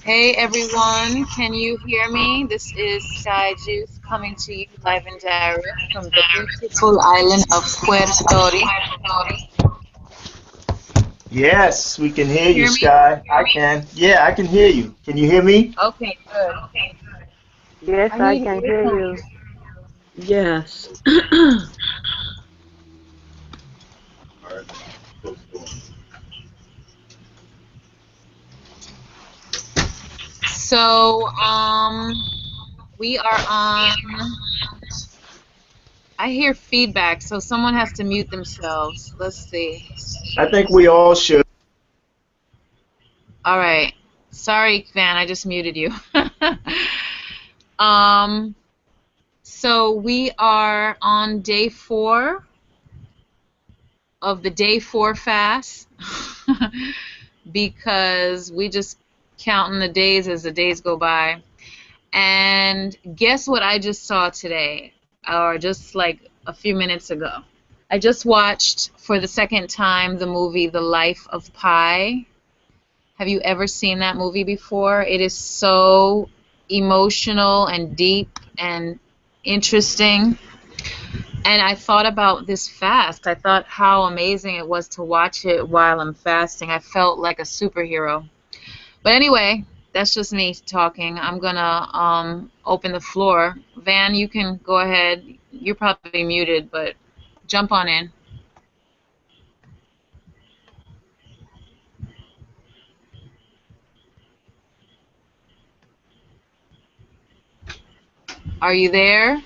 Hey everyone, can you hear me? This is Sky Juice coming to you live and direct from the beautiful island of Puerto Rico. Yes, we can hear you, Hear me? Sky. I can. Yeah, I can hear you. Can you hear me? Okay, good. Yes, I I need can hear you. earphones. Yes. So, we are on. I hear feedback, so someone has to mute themselves. Let's see. I think we all should. All right. Sorry, Van, I just muted you. Um, so we are on day 4 of the day 4 fast because we just counting the days as the days go by. And guess what I just saw today, or just like a few minutes ago? I just watched for the second time the movie The Life of Pi. Have you ever seen that movie before? It is so emotional and deep and interesting. And I thought about this fast. I thought how amazing it was to watch it while I'm fasting. I felt like a superhero. But anyway, that's just me talking. I'm gonna open the floor. Van, you can go ahead. You're probably muted, but jump on in. Are you there?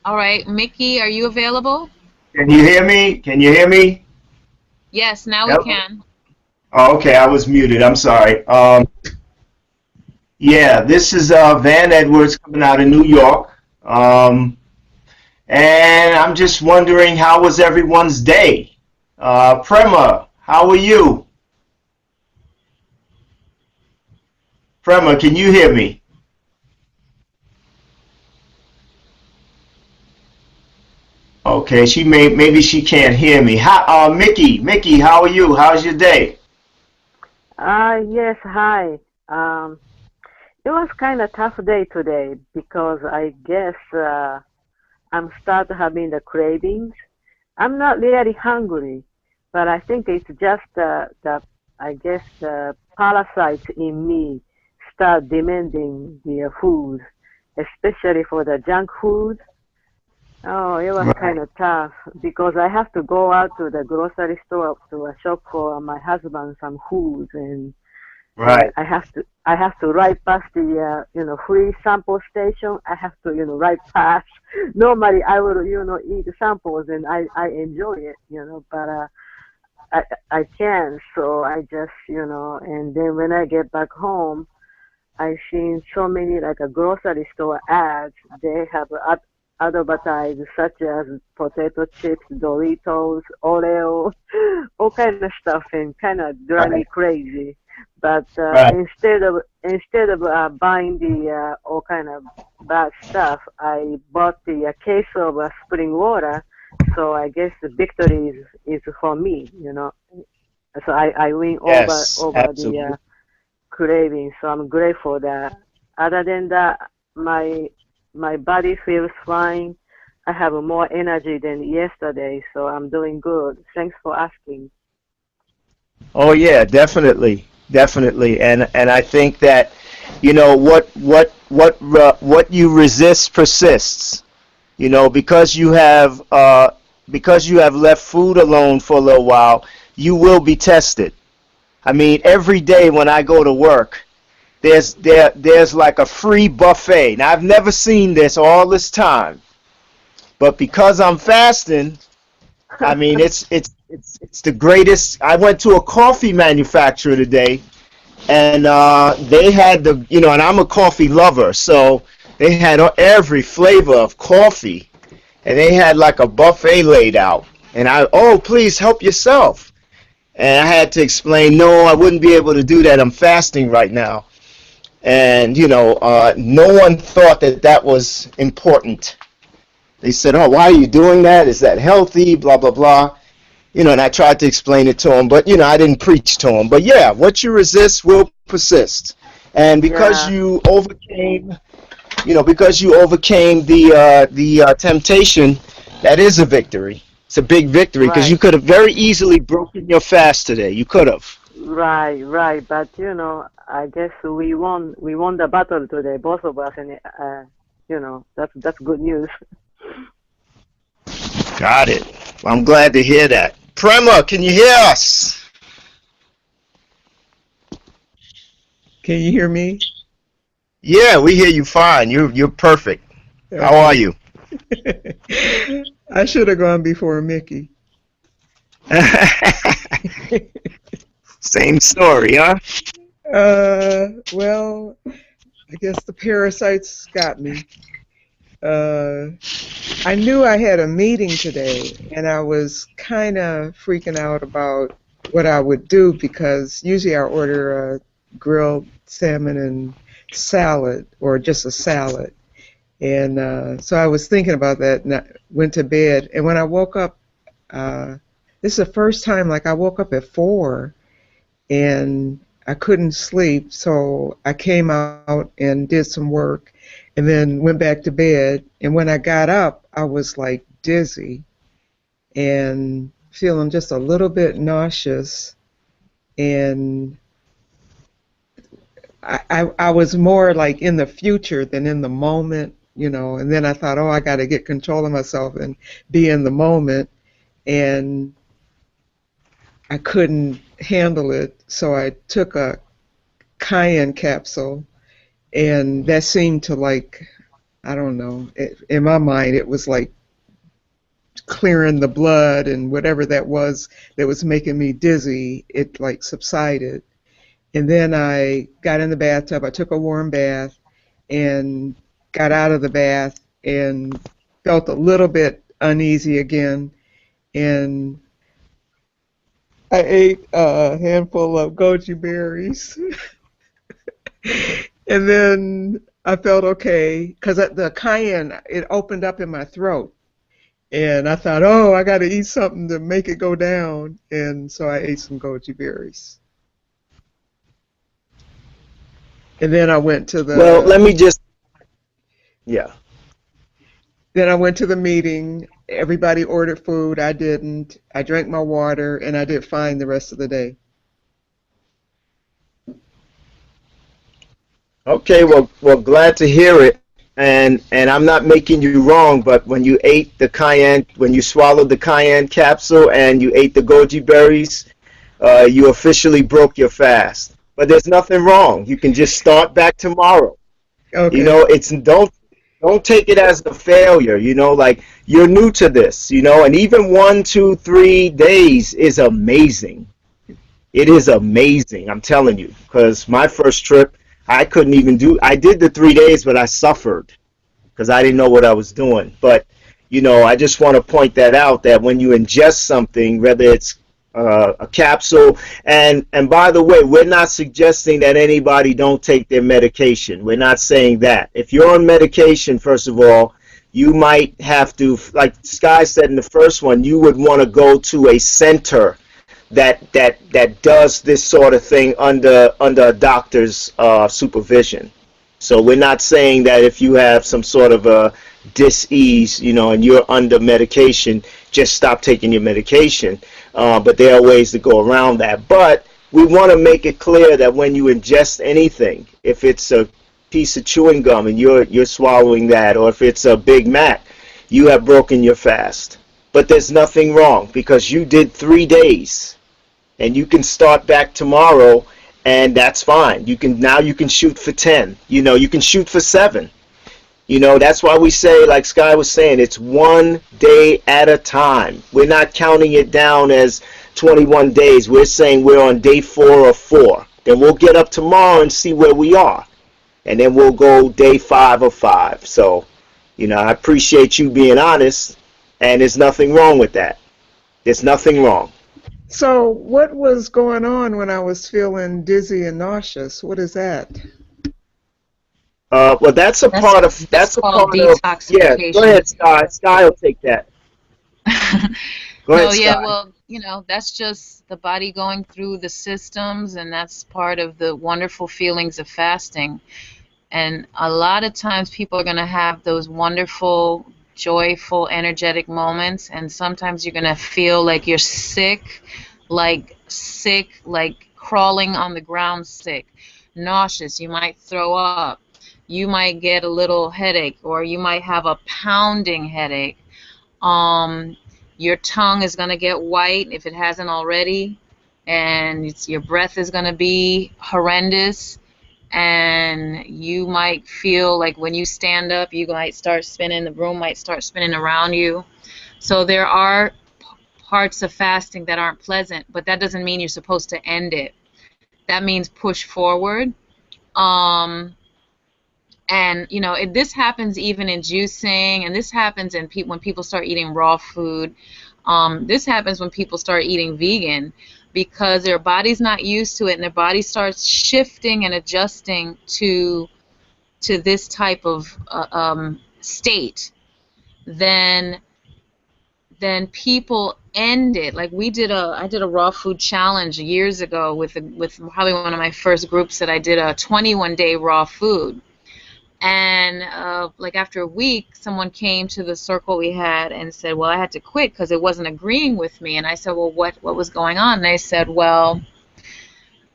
All right, Mickey, are you available? Can you hear me? Can you hear me? Yes, now we Hello? can. Oh, okay, I was muted. I'm sorry. Yeah, this is Van Edwards coming out of New York. Um, and I'm just wondering how was everyone's day? Prema, how are you? Prema, can you hear me? Okay, maybe she can't hear me. Mickey, how are you? How's your day? Yes, hi. It was kind of tough day today because I guess I'm start having the cravings. I'm not really hungry, but I think it's just the I guess the parasites in me start demanding the food, especially for the junk food. Oh, it was kind Right, of tough because I have to go out to the grocery store to shop for my husband some food, and right, I have to ride past the free sample station. I have to ride past. Normally I would eat samples and I enjoy it, but I I can't. So I just and then when I get back home, I've seen so many like a grocery store ads. They have advertised such as potato chips, Doritos, Oreo, all kind of stuff, and kind of drive me right, crazy. But right. instead of buying the all kind of bad stuff, I bought the case of spring water. So I guess the victory is for me. So I win Yes, over the absolutely. craving. So I'm grateful that. Other than that, my my body feels fine. I have more energy than yesterday, so I'm doing good. Thanks for asking. Oh yeah, definitely, definitely. And I think that what you resist persists. Because you have left food alone for a little while, you will be tested. I mean, every day when I go to work, there's like a free buffet. Now I've never seen this all this time, but because I'm fasting, I mean it's the greatest. I went to a coffee manufacturer today, and they had and I'm a coffee lover, so they had every flavor of coffee, and they had like a buffet laid out, and oh, please help yourself. And I had to explain, no, I wouldn't be able to do that. I'm fasting right now. And, no one thought that that was important. They said, oh, why are you doing that? Is that healthy? Blah, blah, blah. And I tried to explain it to him, but I didn't preach to him. But yeah, what you resist will persist. And because Yeah. you overcame, the temptation, that is a victory. It's a big victory because you Right. could have very easily broken your fast today. You could have. Right, right. But I guess we won the battle today, both of us, and that's good news. Got it. Well, I'm glad to hear that. Prema, can you hear us? Can you hear me? Yeah, we hear you fine. You're perfect. How are Okay. you? I should have gone before Mickey. Same story, huh? Well, I guess the parasites got me. Uh, I knew I had a meeting today, and I was kind of freaking out about what I would do because usually I order a grilled salmon and salad or just a salad. And so I was thinking about that and I went to bed. And when I woke up, this is the first time like I woke up at 4 and I couldn't sleep. So I came out and did some work and then went back to bed. And when I got up, I was like dizzy and feeling just a little bit nauseous. And I was more like in the future than in the moment. And then I thought, oh, I got to get control of myself and be in the moment. And I couldn't handle it. So I took a cayenne capsule, and that seemed to I don't know, in my mind, it was like clearing the blood and whatever that was making me dizzy, it like subsided. And then I got in the bathtub, I took a warm bath, and got out of the bath and felt a little bit uneasy again. And I ate a handful of goji berries. And then I felt okay because the cayenne, it opened up in my throat. And I thought, oh, I got to eat something to make it go down. And so I ate some goji berries. And then I went to Well, let me just, yeah. the meeting. Everybody ordered food. I didn't. I drank my water, and I did fine the rest of the day. Okay, well, glad to hear it. And I'm not making you wrong, but when you ate the cayenne, when you swallowed the cayenne capsule and you ate the goji berries, you officially broke your fast. But there's nothing wrong. You can just start back tomorrow. Okay. It's don't take it as a failure. Like you're new to this. And even 1, 2, 3 days is amazing. It is amazing. I'm telling you, because my first trip, I couldn't even I did the 3 days, but I suffered because I didn't know what I was doing. But, I just want to point that out that when you ingest something, whether it's a capsule, and by the way, we're not suggesting that anybody don't take their medication. We're not saying that. If you're on medication, first of all, you might have to, like Sky said in the first one, you would want to go to a center that does this sort of thing under a doctor's supervision. So we're not saying that if you have some sort of a dis-ease, and you're under medication, just stop taking your medication. But there are ways to go around that. But we want to make it clear that when you ingest anything, if it's a piece of chewing gum and you're swallowing that, or if it's a Big Mac, you have broken your fast. But there's nothing wrong because you did 3 days, and you can start back tomorrow, and that's fine. You can shoot for 10. You can shoot for 7. That's why we say, like Sky was saying, it's 1 day at a time. We're not counting it down as 21 days. We're saying we're on day 4 or 4. Then we'll get up tomorrow and see where we are. And then we'll go day 5 or 5. So, I appreciate you being honest, and there's nothing wrong with that. There's nothing wrong. So what was going on when I was feeling dizzy and nauseous? What is that? Well, that's a part of called yeah. detoxification. Go ahead, Sky. Sky will take that. Go ahead, No, yeah, Sky. well, that's just the body going through the systems, and that's part of the wonderful feelings of fasting. And a lot of times people are going to have those wonderful, joyful, energetic moments, and sometimes you're going to feel like you're sick, like crawling on the ground sick, nauseous. You might throw up. You might get a little headache, or you might have a pounding headache. Um, your tongue is going to get white if it hasn't already, and your breath is going to be horrendous, and you might feel like when you stand up, you might start spinning, the room might start spinning around you. So there are parts of fasting that aren't pleasant, but that doesn't mean you're supposed to end it. That means push forward. Um, and this happens even in juicing, and this happens in when people start eating raw food. This happens when people start eating vegan, because their body's not used to it, and their body starts shifting and adjusting to this type of state. Then people end it. Like I did a raw food challenge years ago with probably one of my first groups that I did a 21-day raw food. And like after a week, someone came to the circle we had and said, well, I had to quit because it wasn't agreeing with me. And I said, well, what was going on? And they said, well,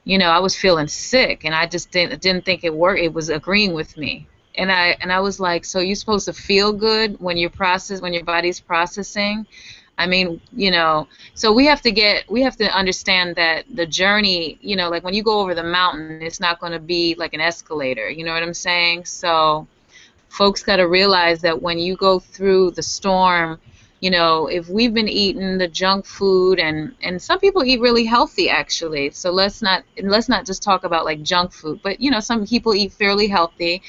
I was feeling sick, and I just didn't think it worked. It was agreeing with me. And I was like, so you're supposed to feel good when your body's processing? I mean, so we have to understand that the journey, like when you go over the mountain, it's not going to be like an escalator, you know what I'm saying? So folks got to realize that when you go through the storm, if we've been eating the junk food, and some people eat really healthy actually, so let's not just talk about like junk food, but some people eat fairly healthy,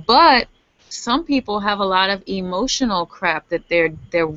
but some people have a lot of emotional crap that they're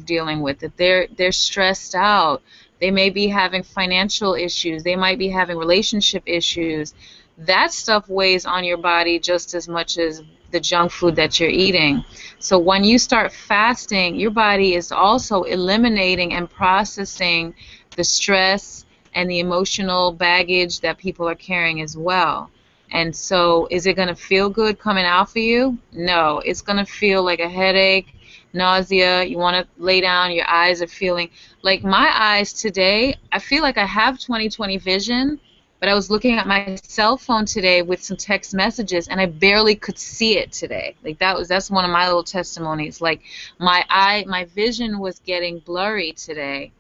dealing with, that they're stressed out. They may be having financial issues. They might be having relationship issues. That stuff weighs on your body just as much as the junk food that you're eating. So when you start fasting, your body is also eliminating and processing the stress and the emotional baggage that people are carrying as well. And so is it going to feel good coming out for you? No. It's going to feel like a headache, nausea. You want to lay down. Your eyes are feeling like my eyes today. I feel like I have 20/20 vision, but I was looking at my cell phone today with some text messages, and I barely could see it today. Like that's one of my little testimonies. Like my vision was getting blurry today.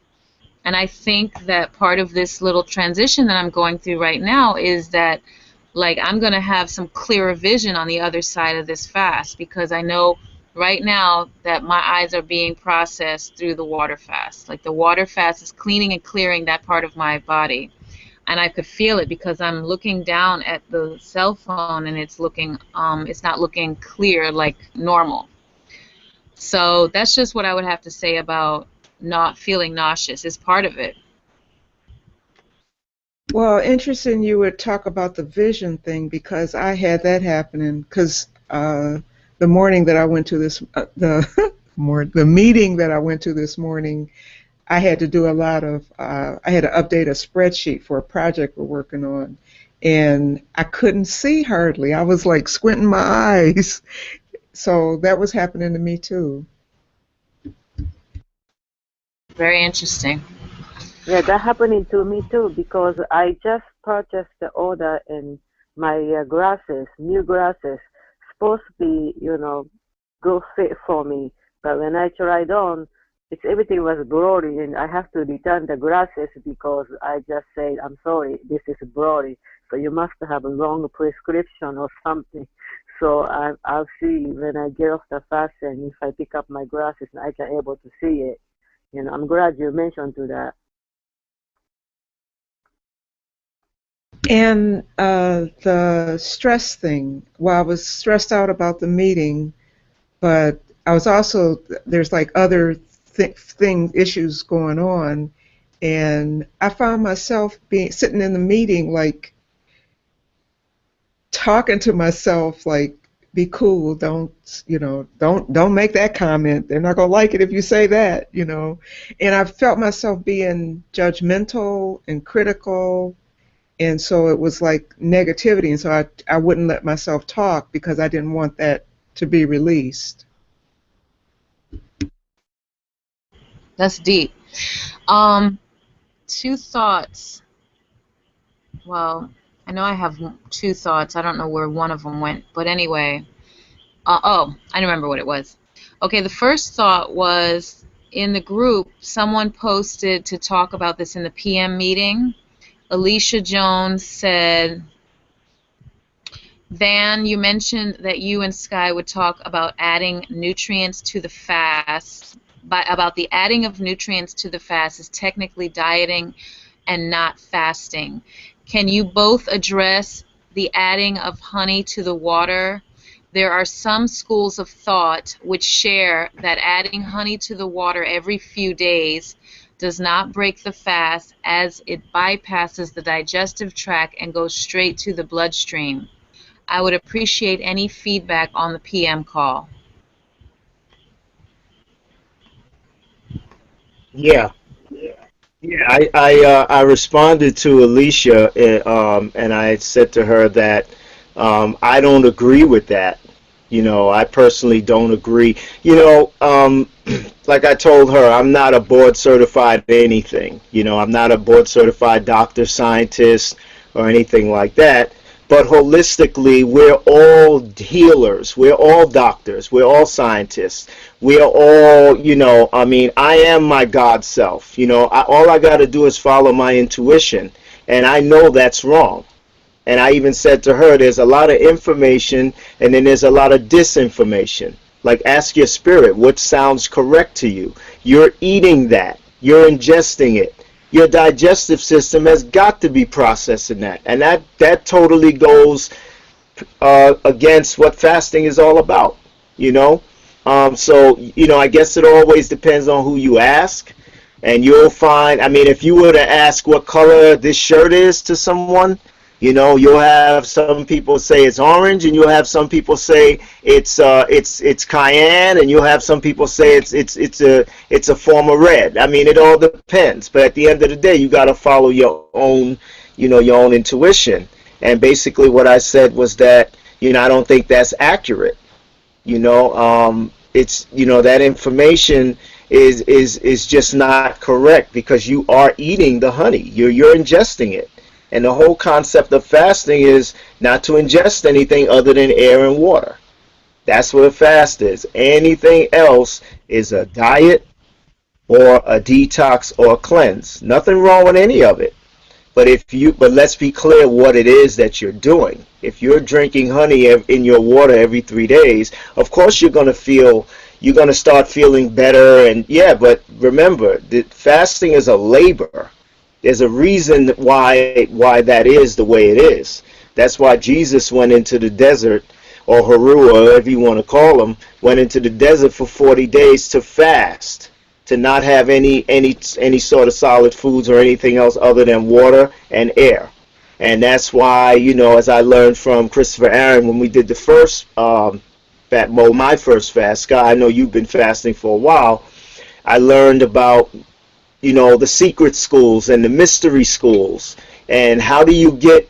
And I think that part of this little transition that I'm going through right now is that, like, I'm going to have some clearer vision on the other side of this fast, because I know right now that my eyes are being processed through the water fast. Like, the water fast is cleaning and clearing that part of my body. And I could feel it because I'm looking down at the cell phone, and it's not looking clear like normal. So that's just what I would have to say about not feeling nauseous. It's part of it. Well, interesting you would talk about the vision thing, because I had that happening. Because the morning that I went to this, the meeting that I went to this morning, I had to do a lot of, I had to update a spreadsheet for a project we're working on, and I couldn't see hardly. I was like squinting my eyes. So that was happening to me too. Very interesting. Yeah, that happening to me too, because I just purchased the order and my glasses, new glasses, supposed to be, good fit for me. But when I tried on, everything was blurry, and I have to return the glasses because I just said, I'm sorry, this is blurry. So you must have a wrong prescription or something. So I'll see when I get off the fast, and if I pick up my glasses, I can able to see it. I'm glad you mentioned to that. And the stress thing, well, I was stressed out about the meeting, but I was also, there's like other issues going on, and I found myself sitting in the meeting, like talking to myself, like be cool. Don't, don't make that comment. They're not going to like it if you say that, And I felt myself being judgmental and critical, and so it was like negativity, and so I wouldn't let myself talk because I didn't want that to be released. That's deep. Two thoughts. Well, I know I have two thoughts. I don't know where one of them went, but anyway. Oh, I remember what it was. Okay, the first thought was in the group, someone posted to talk about this in the PM meeting. Alicia Jones said, Van, you mentioned that you and Sky would talk about adding nutrients to the fast. About the adding of nutrients to the fast is technically dieting and not fasting. Can you both address the adding of honey to the water? There are some schools of thought which share that adding honey to the water every few days does not break the fast, as it bypasses the digestive tract and goes straight to the bloodstream. I would appreciate any feedback on the PM call. Yeah. Yeah, I responded to Alicia, and I said to her that I don't agree with that. I personally don't agree. Like I told her, I'm not a board certified anything. I'm not a board certified doctor, scientist, or anything like that. But holistically, we're all healers. We're all doctors. We're all scientists. We're all, I am my God self. All I got to do is follow my intuition. And I know that's wrong. And I even said to her, there's a lot of information and then there's a lot of disinformation. Like, ask your spirit, what sounds correct to you? You're eating that. You're ingesting it. Your digestive system has got to be processing that. And that totally goes against what fasting is all about, So, I guess it always depends on who you ask. And you'll find, if you were to ask what color this shirt is to someone, you'll have some people say it's orange, and you'll have some people say it's cayenne, and you'll have some people say it's a form of red. It all depends. But at the end of the day, you got to follow your own, your own intuition. And basically, what I said was that I don't think that's accurate. It's that information is just not correct because you are eating the honey. You're ingesting it. And the whole concept of fasting is not to ingest anything other than air and water. That's what a fast is. Anything else is a diet or a detox or a cleanse. Nothing wrong with any of it. But let's be clear what it is that you're doing. If you're drinking honey in your water every 3 days, of course you're going to start feeling better. And yeah, but remember, that fasting is a labor. There's a reason why that is the way it is. That's why Jesus went into the desert, or Haru, or whatever you want to call him, went into the desert for 40 days to fast, to not have any sort of solid foods or anything else other than water and air. And that's why, as I learned from Christopher Aaron when we did the first my first fast, Scott, I know you've been fasting for a while. I learned about the secret schools and the mystery schools, and how do you get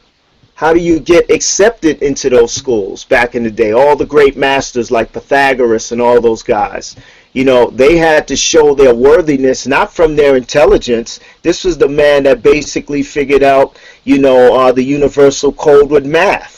accepted into those schools back in the day. All the great masters like Pythagoras and all those guys, they had to show their worthiness not from their intelligence. This was the man that basically figured out the universal code with math.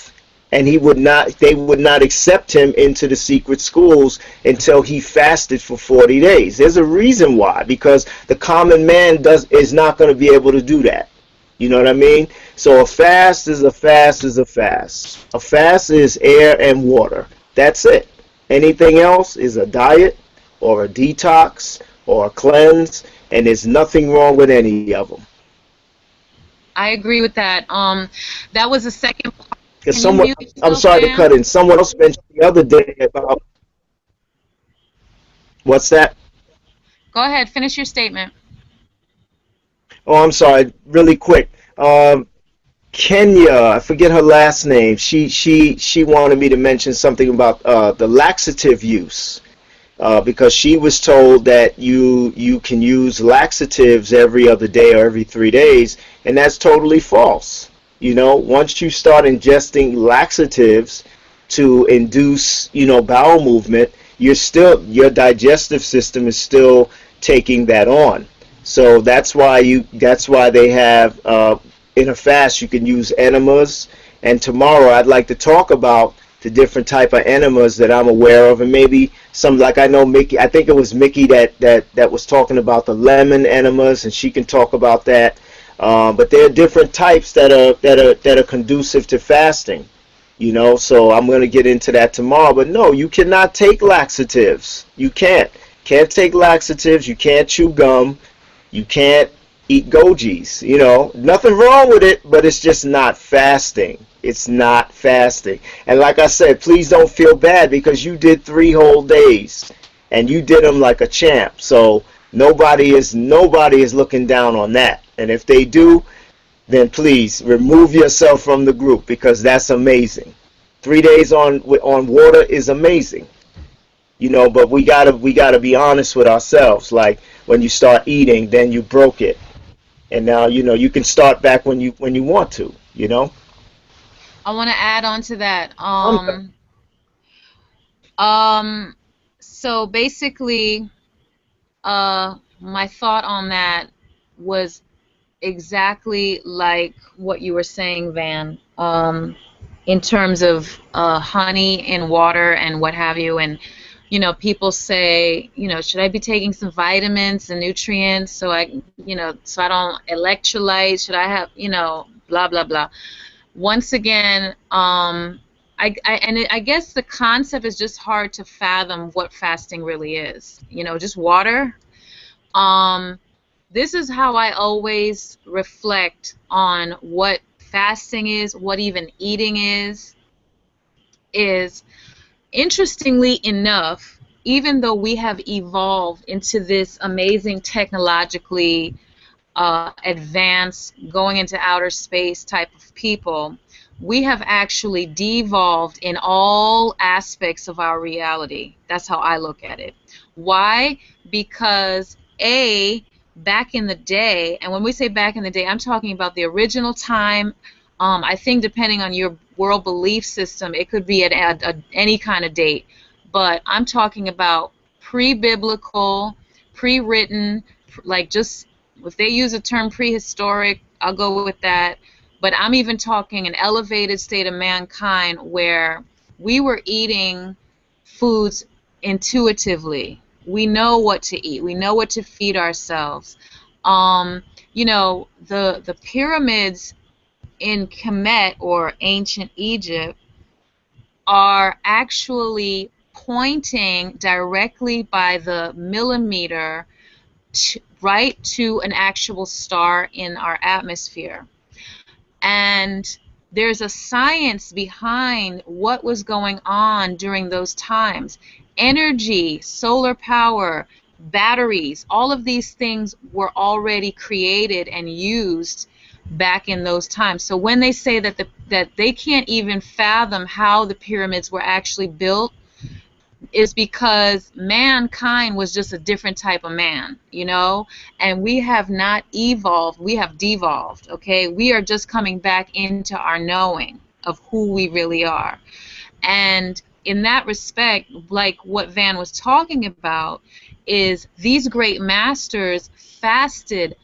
And they would not accept him into the secret schools until he fasted for 40 days. There's a reason why, because the common man is not going to be able to do that. You know what I mean? So a fast is a fast is a fast. A fast is air and water. That's it. Anything else is a diet or a detox or a cleanse, and there's nothing wrong with any of them. I agree with that. That was the second part. I'm sorry to cut in. Someone else mentioned the other day about, what's that? Go ahead, finish your statement. Oh, I'm sorry. Really quick. Kenya, I forget her last name. She wanted me to mention something about the laxative use. Because she was told that you can use laxatives every other day or every 3 days, and that's totally false. You know, once you start ingesting laxatives to induce, bowel movement, your digestive system is still taking that on. So that's why they have in a fast you can use enemas. And tomorrow I'd like to talk about the different type of enemas that I'm aware of, and maybe some, like I know Mickey, I think it was Mickey that was talking about the lemon enemas, and she can talk about that. But there are different types that are conducive to fasting, So I'm going to get into that tomorrow. But no, you cannot take laxatives. You can't take laxatives. You can't chew gum. You can't eat gojis. Nothing wrong with it, but it's just not fasting. It's not fasting. And like I said, please don't feel bad because you did 3 whole days and you did them like a champ. So nobody is looking down on that. And if they do, then please remove yourself from the group because that's amazing. 3 days on water is amazing. But we gotta be honest with ourselves. Like when you start eating, then you broke it. And now, you can start back when you want to, I want to add on to that. So basically, my thought on that was exactly like what you were saying, Van, in terms of honey and water and what have you. And, people say, should I be taking some vitamins and nutrients so I don't electrolyte? Should I have, blah, blah, blah. Once again, I guess the concept is just hard to fathom what fasting really is. Just water. This is how I always reflect on what fasting is, what even eating is interestingly enough, even though we have evolved into this amazing technologically advanced, going into outer space type of people, we have actually devolved in all aspects of our reality. That's how I look at it. Why? Because back in the day, and when we say back in the day, I'm talking about the original time. I think depending on your world belief system, it could be at any kind of date. But I'm talking about pre-biblical, pre-written, like just if they use the term prehistoric, I'll go with that. But I'm even talking an elevated state of mankind where we were eating foods intuitively. We know what to eat. We know what to feed ourselves. The pyramids in Kemet or ancient Egypt are actually pointing directly by the millimeter right to an actual star in our atmosphere. And there's a science behind what was going on during those times. Energy, solar power, batteries, all of these things were already created and used back in those times. So when they say that that they can't even fathom how the pyramids were actually built, is because mankind was just a different type of man, and we have not evolved, we have devolved, okay? We are just coming back into our knowing of who we really are. And in that respect, like what Van was talking about, is these great masters fasted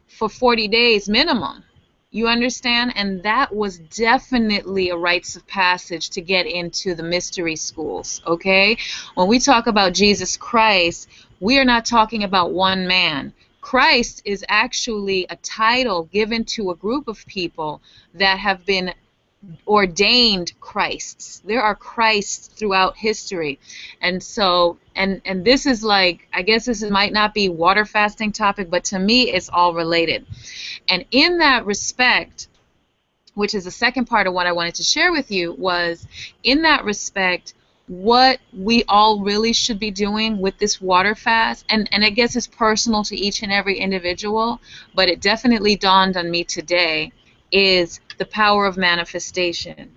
for 40 days minimum. You understand? And that was definitely a rites of passage to get into the mystery schools, okay? When we talk about Jesus Christ, we are not talking about one man. Christ is actually a title given to a group of people that have been ordained Christs. There are Christs throughout history. And so, and this is like, I guess this might not be water fasting topic, but to me it's all related. And in that respect, which is the second part of what I wanted to share with you, was in that respect, what we all really should be doing with this water fast, and I guess it's personal to each and every individual, but it definitely dawned on me today, is the power of manifestation.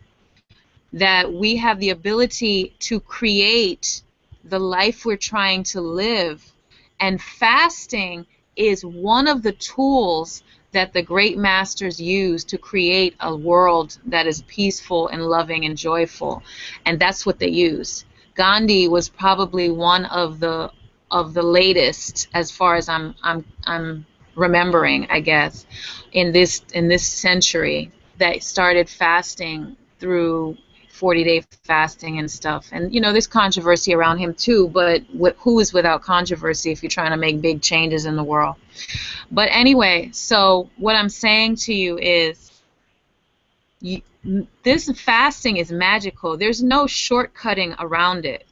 That we have the ability to create the life we're trying to live. And fasting is one of the tools that the great masters use to create a world that is peaceful and loving and joyful. And that's what they used. Gandhi was probably one of the latest, as far as I'm remembering, I guess, in this century, that started fasting through 40-day fasting and stuff. And there's controversy around him too, but who is without controversy if you're trying to make big changes in the world? But anyway, so what I'm saying to you is, this fasting is magical. There's no shortcutting around it.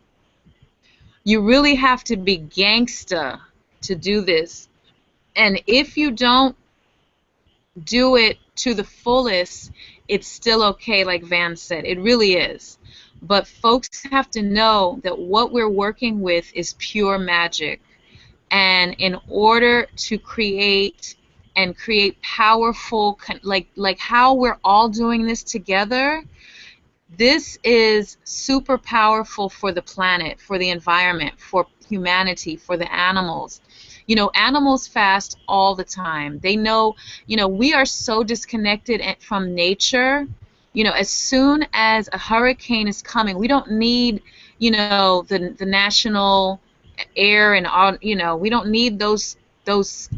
You really have to be gangsta to do this. And if you don't do it to the fullest, it's still okay, like Van said. It really is. But folks have to know that what we're working with is pure magic. And in order to create powerful, like how we're all doing this together, this is super powerful for the planet, for the environment, for humanity, for the animals. Animals fast all the time. They know, we are so disconnected from nature. As soon as a hurricane is coming, we don't need, the national air and all, we don't need those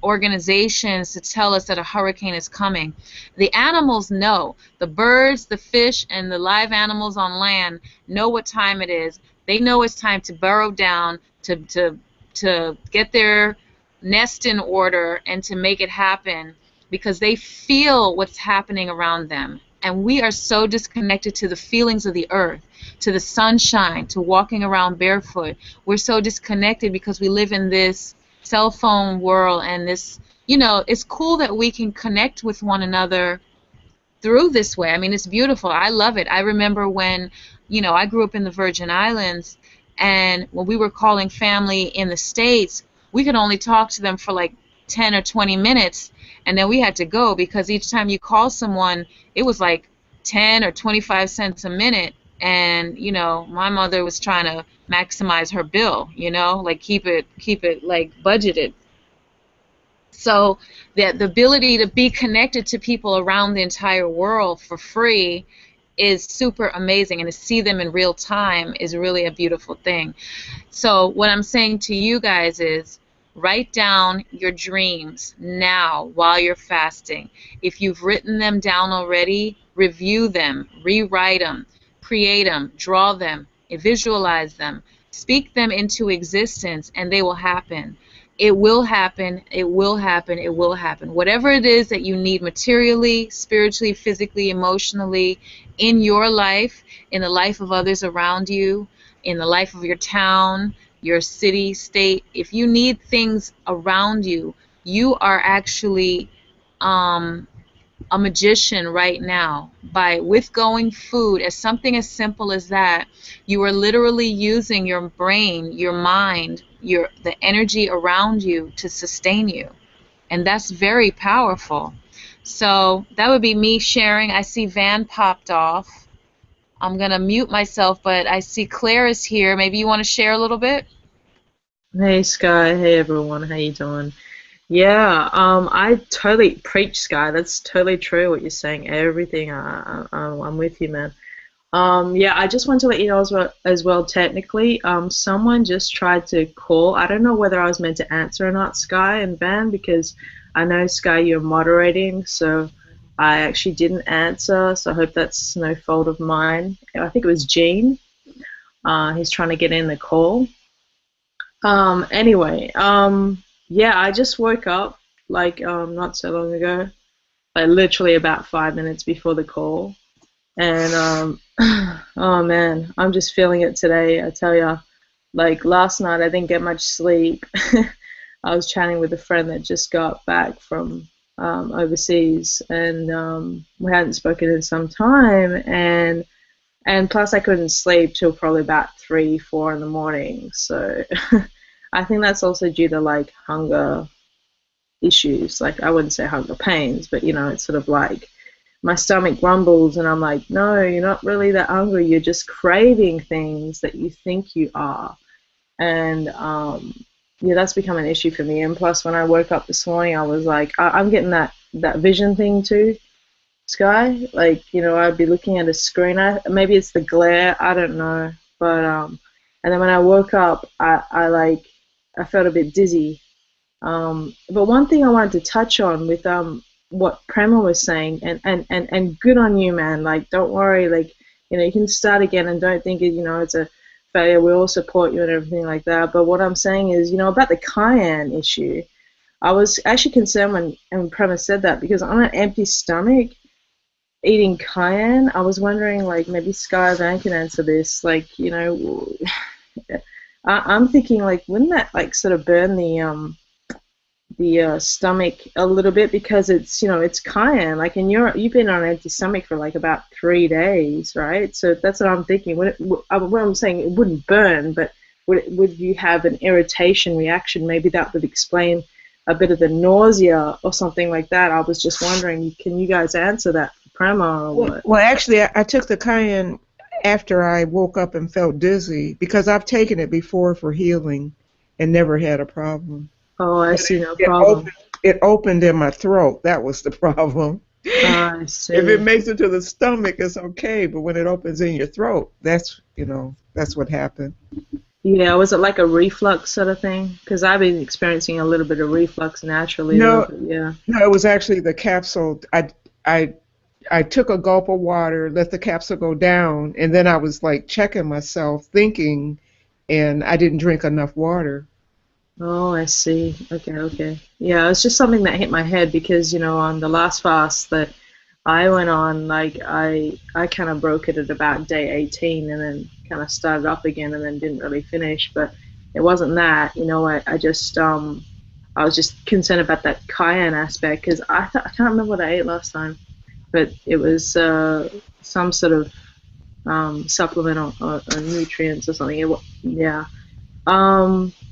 organizations to tell us that a hurricane is coming. The animals know. The birds, the fish, and the live animals on land know what time it is. They know it's time to burrow down, to get their nest in order and to make it happen, because they feel what's happening around them. And we are so disconnected to the feelings of the earth, to the sunshine, to walking around barefoot. We're so disconnected because we live in this cell phone world, and this, it's cool that we can connect with one another through this way. I mean, it's beautiful. I love it. I remember when, I grew up in the Virgin Islands, and when we were calling family in the States, we could only talk to them for like 10 or 20 minutes, and then we had to go, because each time you call someone, it was like 10 or 25 cents a minute. And my mother was trying to maximize her bill, like keep it like budgeted. So the ability to be connected to people around the entire world for free is super amazing, and to see them in real time is really a beautiful thing. So what I'm saying to you guys is, write down your dreams now while you're fasting. If you've written them down already, review them, rewrite them, create them, draw them, visualize them, speak them into existence, and they will happen. It will happen, it will happen, it will happen. Whatever it is that you need materially, spiritually, physically, emotionally, in your life, in the life of others around you, in the life of your town, your city, state, if you need things around you, you are actually a magician right now. With going food, as something as simple as that, you are literally using your brain, your mind, the energy around you to sustain you. And that's very powerful. So that would be me sharing. I see Van popped off. I'm going to mute myself, but I see Claire is here. Maybe you want to share a little bit? Hey Sky, hey everyone, how you doing? Yeah, I totally preach, Sky. That's totally true what you're saying. Everything, I'm with you, man. Yeah, I just want to let you know as well. Technically, someone just tried to call. I don't know whether I was meant to answer or not, Sky and Van, because I know, Sky, you're moderating, so I actually didn't answer. So I hope that's no fault of mine. I think it was Gene. He's trying to get in the call. Anyway, yeah, I just woke up like not so long ago, like literally about 5 minutes before the call, and oh man, I'm just feeling it today. I tell ya, like last night I didn't get much sleep. I was chatting with a friend that just got back from overseas, and we hadn't spoken in some time, and plus I couldn't sleep till probably about 3, 4 in the morning. So I think that's also due to like hunger issues. Like I wouldn't say hunger pains, but it's sort of like my stomach grumbles, and I'm like, no, you're not really that hungry. You're just craving things that you think you are. And yeah, that's become an issue for me. And plus, when I woke up this morning, I was like, I'm getting that vision thing too, Sky. Like, I'd be looking at a screen. Maybe it's the glare. I don't know. But and then when I woke up, I felt a bit dizzy. But one thing I wanted to touch on with what Prema was saying, and good on you, man. Like, don't worry. Like, you can start again, and don't think it's a failure. We all support you and everything like that. But what I'm saying is, about the cayenne issue, I was actually concerned when Prema said that, because on an empty stomach, eating cayenne, I was wondering, like, maybe Sky Van can answer this. Like, I'm thinking, like, wouldn't that, like, sort of burn the stomach a little bit, because it's cayenne, like, and you've been on an empty stomach for like about 3 days, right? So that's what I'm thinking. What I'm saying, it wouldn't burn, but would you have an irritation reaction? Maybe that would explain a bit of the nausea or something like that. I was just wondering, can you guys answer that, Prema, or what? Well, actually, I took the cayenne after I woke up and felt dizzy, because I've taken it before for healing and never had a problem. Oh, I see, no problem. It opened in my throat. That was the problem. I see. If it makes it to the stomach, it's okay, but when it opens in your throat, that's what happened. Yeah, was it like a reflux sort of thing? Because I've been experiencing a little bit of reflux naturally. No, yeah. No, it was actually the capsule. I took a gulp of water, let the capsule go down, and then I was like checking myself, thinking, and I didn't drink enough water. Oh, I see. Okay. Yeah, it's just something that hit my head, because, on the last fast that I went on, like, I kind of broke it at about day 18, and then kind of started up again, and then didn't really finish. But it wasn't that, I just I was just concerned about that cayenne aspect, because I can't remember what I ate last time, but it was some sort of supplement or nutrients or something. Yeah.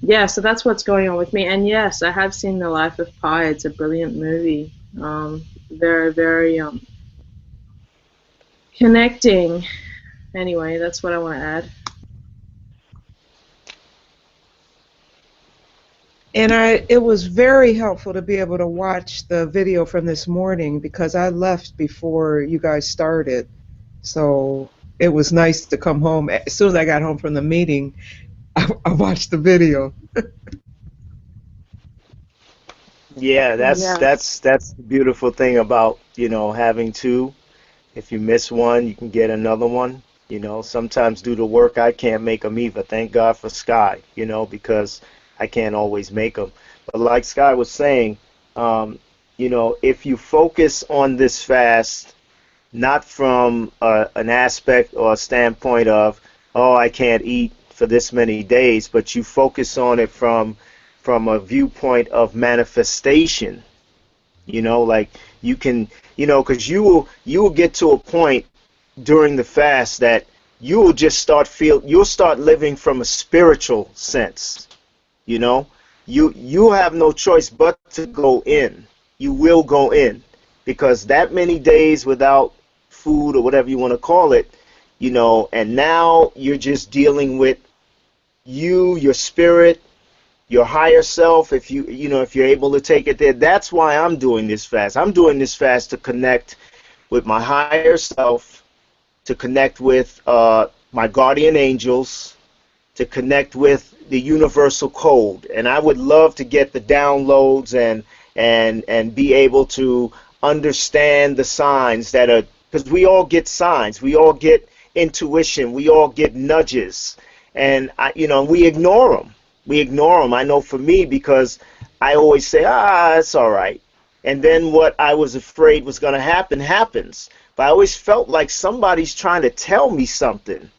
Yeah, so that's what's going on with me. And yes, I have seen The Life of Pi. It's a brilliant movie. Very, very connecting. Anyway, that's what I want to add. And it was very helpful to be able to watch the video from this morning, because I left before you guys started. So it was nice to come home. As soon as I got home from the meeting, I watched the video. Yeah, that's the beautiful thing about, having two. If you miss one, you can get another one. Sometimes due to work, I can't make them either. Thank God for Sky, because I can't always make them. But like Sky was saying, if you focus on this fast, not from an aspect or a standpoint of, oh, I can't eat for this many days, but you focus on it from a viewpoint of manifestation, like you can, because you will get to a point during the fast that you'll start living from a spiritual sense. You have no choice but to go in. You will go in, because that many days without food, or whatever you want to call it, and now you're just dealing with your spirit, your higher self, if you're able to take it there. That's why I'm doing this fast. I'm doing this fast to connect with my higher self, to connect with my guardian angels, to connect with the universal code. And I would love to get the downloads and be able to understand the signs that are, because we all get signs, we all get intuition, we all get nudges, and we ignore them. I know for me, because I always say, it's all right, and then what I was afraid was going to happen happens. But I always felt like somebody's trying to tell me something.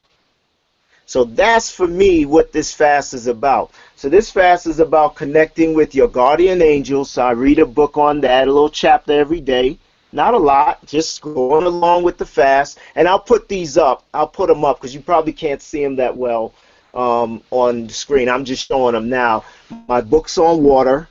So that's, for me, what this fast is about. So this fast is about connecting with your guardian angels. So I read a book on that, a little chapter every day. Not a lot, just going along with the fast. And I'll put these up. I'll put them up, because you probably can't see them that well on the screen. I'm just showing them now. My book's on water.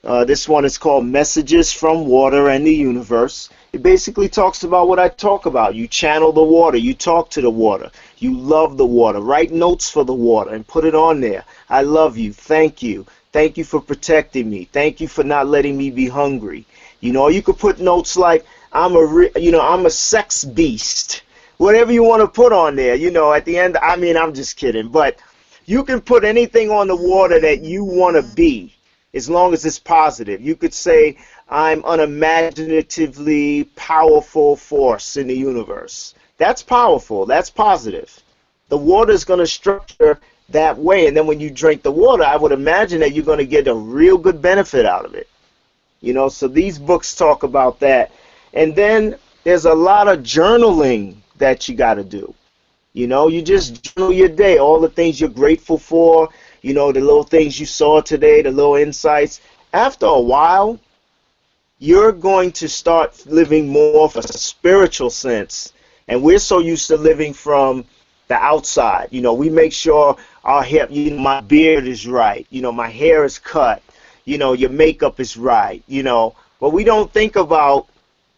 This one is called Messages from Water and the Universe. It basically talks about what I talk about. You channel the water, you talk to the water, you love the water, write notes for the water and put it on there. I love you, thank you. Thank you for protecting me. Thank you for not letting me be hungry. You know, you could put notes like I'm a sex beast. Whatever you want to put on there, you know, at the end, I mean, I'm just kidding, but you can put anything on the water that you want to be, as long as it's positive. You could say, I'm unimaginatively powerful force in the universe. That's powerful. That's positive. The water is going to structure that way, and then when you drink the water, I would imagine that you're going to get a real good benefit out of it. You know, so these books talk about that. And then there's a lot of journaling that you got to do. You know, you just journal your day, all the things you're grateful for, you know, the little things you saw today, the little insights. After a while, you're going to start living more of a spiritual sense. And we're so used to living from the outside. You know, we make sure our hair, you know, my beard is right, you know, my hair is cut, you know, your makeup is right, you know, but we don't think about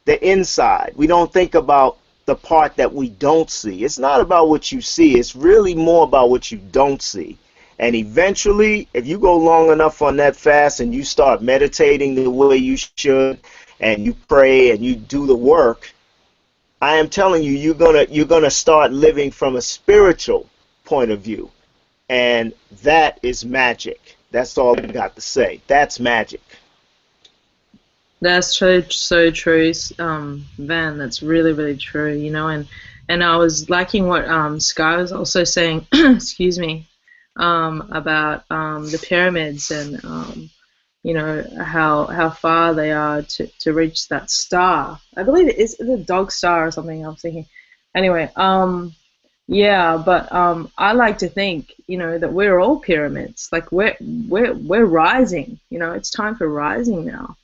the inside. We don't think about the part that we don't see. It's not about what you see. It's really more about what you don't see. And eventually, if you go long enough on that fast and you start meditating the way you should, and you pray and you do the work, I am telling you, you're gonna start living from a spiritual point of view, and that is magic. That's all I got to say. That's magic. That's so true, Van. That's really, really true. You know, and I was liking what Sky was also saying. Excuse me, about the pyramids and you know, how far they are to reach that star. I believe it is the dog star or something. I'm thinking. Anyway, yeah, but I like to think, you know, that we're all pyramids. Like we're rising. You know, it's time for rising now.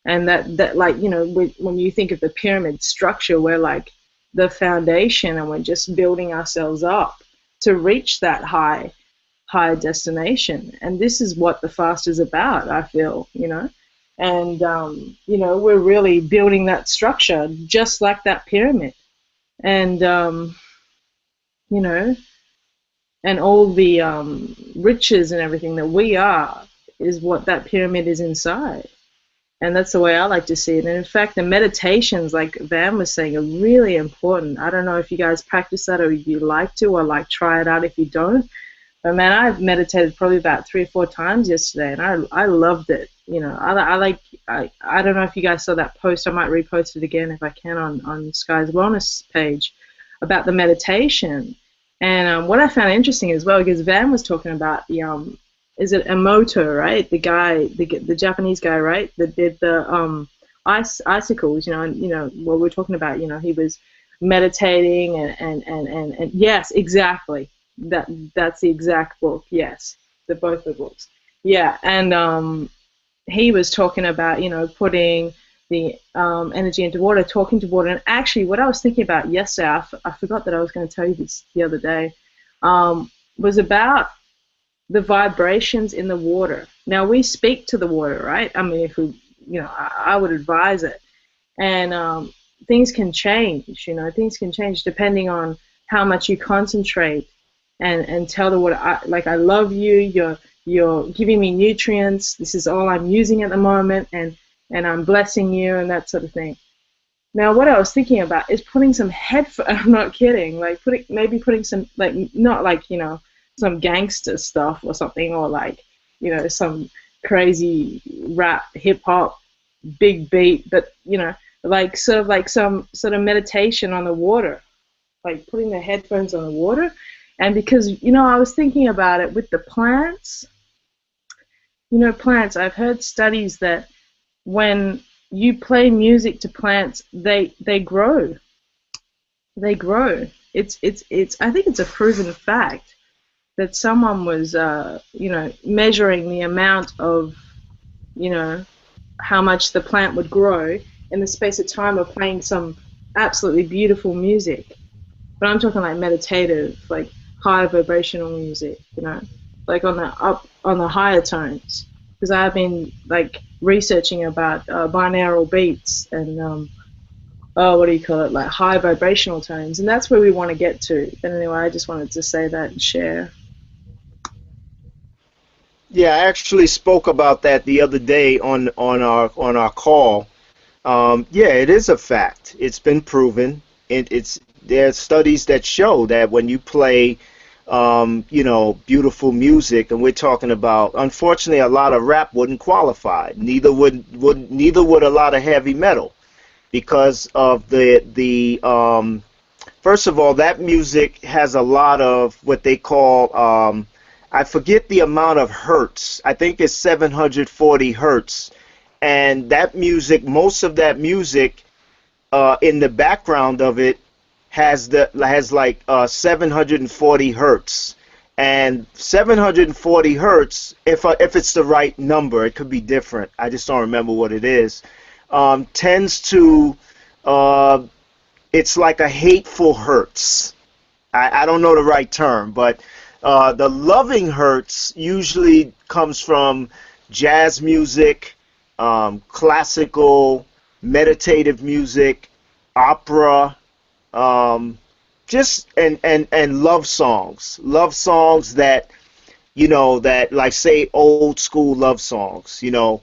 And that like, you know, when you think of the pyramid structure, we're like the foundation, and we're just building ourselves up to reach that high destination. And this is what the fast is about, I feel, you know. And you know, we're really building that structure just like that pyramid. And you know, and all the riches and everything that we are is what that pyramid is inside. And that's the way I like to see it. And in fact, the meditations, like Van was saying, are really important. I don't know if you guys practice that or you like to, or like try it out if you don't. But man, I've meditated probably about 3 or 4 times yesterday, and I loved it. You know, I don't know if you guys saw that post. I might repost it again if I can on Sky's Wellness page about the meditation. And what I found interesting as well, because Van was talking about the is it Emoto, right? The guy, the Japanese guy, right? That did the icicles, you know, and you know what we're talking about. You know, he was meditating and yes, exactly. That's the exact book. Yes, both the books. Yeah, and he was talking about, you know, putting the energy into water, talking to water. And actually, what I was thinking about yesterday, I forgot that I was going to tell you this the other day, was about the vibrations in the water. Now, we speak to the water, right? I mean, if we, you know, I would advise it. And things can change, you know, things can change depending on how much you concentrate and tell the water, I love you, you're giving me nutrients, this is all I'm using at the moment, and I'm blessing you, and that sort of thing. Now, what I was thinking about is putting some headphones, I'm not kidding, like maybe putting some, like, not like, you know, some gangster stuff or something, or like, you know, some crazy rap, hip hop, big beat, but, you know, like sort of like some sort of meditation on the water, like putting the headphones on the water. And because, you know, I was thinking about it with the plants, you know, plants, I've heard studies that when you play music to plants, they grow. They grow. It's I think it's a proven fact that someone was, you know, measuring the amount of, you know, how much the plant would grow in the space of time of playing some absolutely beautiful music. But I'm talking like meditative, like high vibrational music, you know, like on the higher tones. Because I've been like researching about binaural beats and what do you call it, like high vibrational tones, and that's where we want to get to. But anyway, I just wanted to say that and share. Yeah, I actually spoke about that the other day on our call. Yeah, it is a fact. It's been proven. There are studies that show that when you play, you know, beautiful music, and we're talking about, unfortunately, a lot of rap wouldn't qualify. Neither would a lot of heavy metal, because of the first of all, that music has a lot of what they call, I forget the amount of hertz. I think it's 740 hertz. And that music, most of that music, in the background of it has like 740 hertz. And 740 hertz, if it's the right number, it could be different. I just don't remember what it is. Tends to, it's like a hateful hertz. I don't know the right term, but the loving hertz usually comes from jazz music, classical, meditative music, opera, just and love songs that, you know, that, like, say, old school love songs, you know,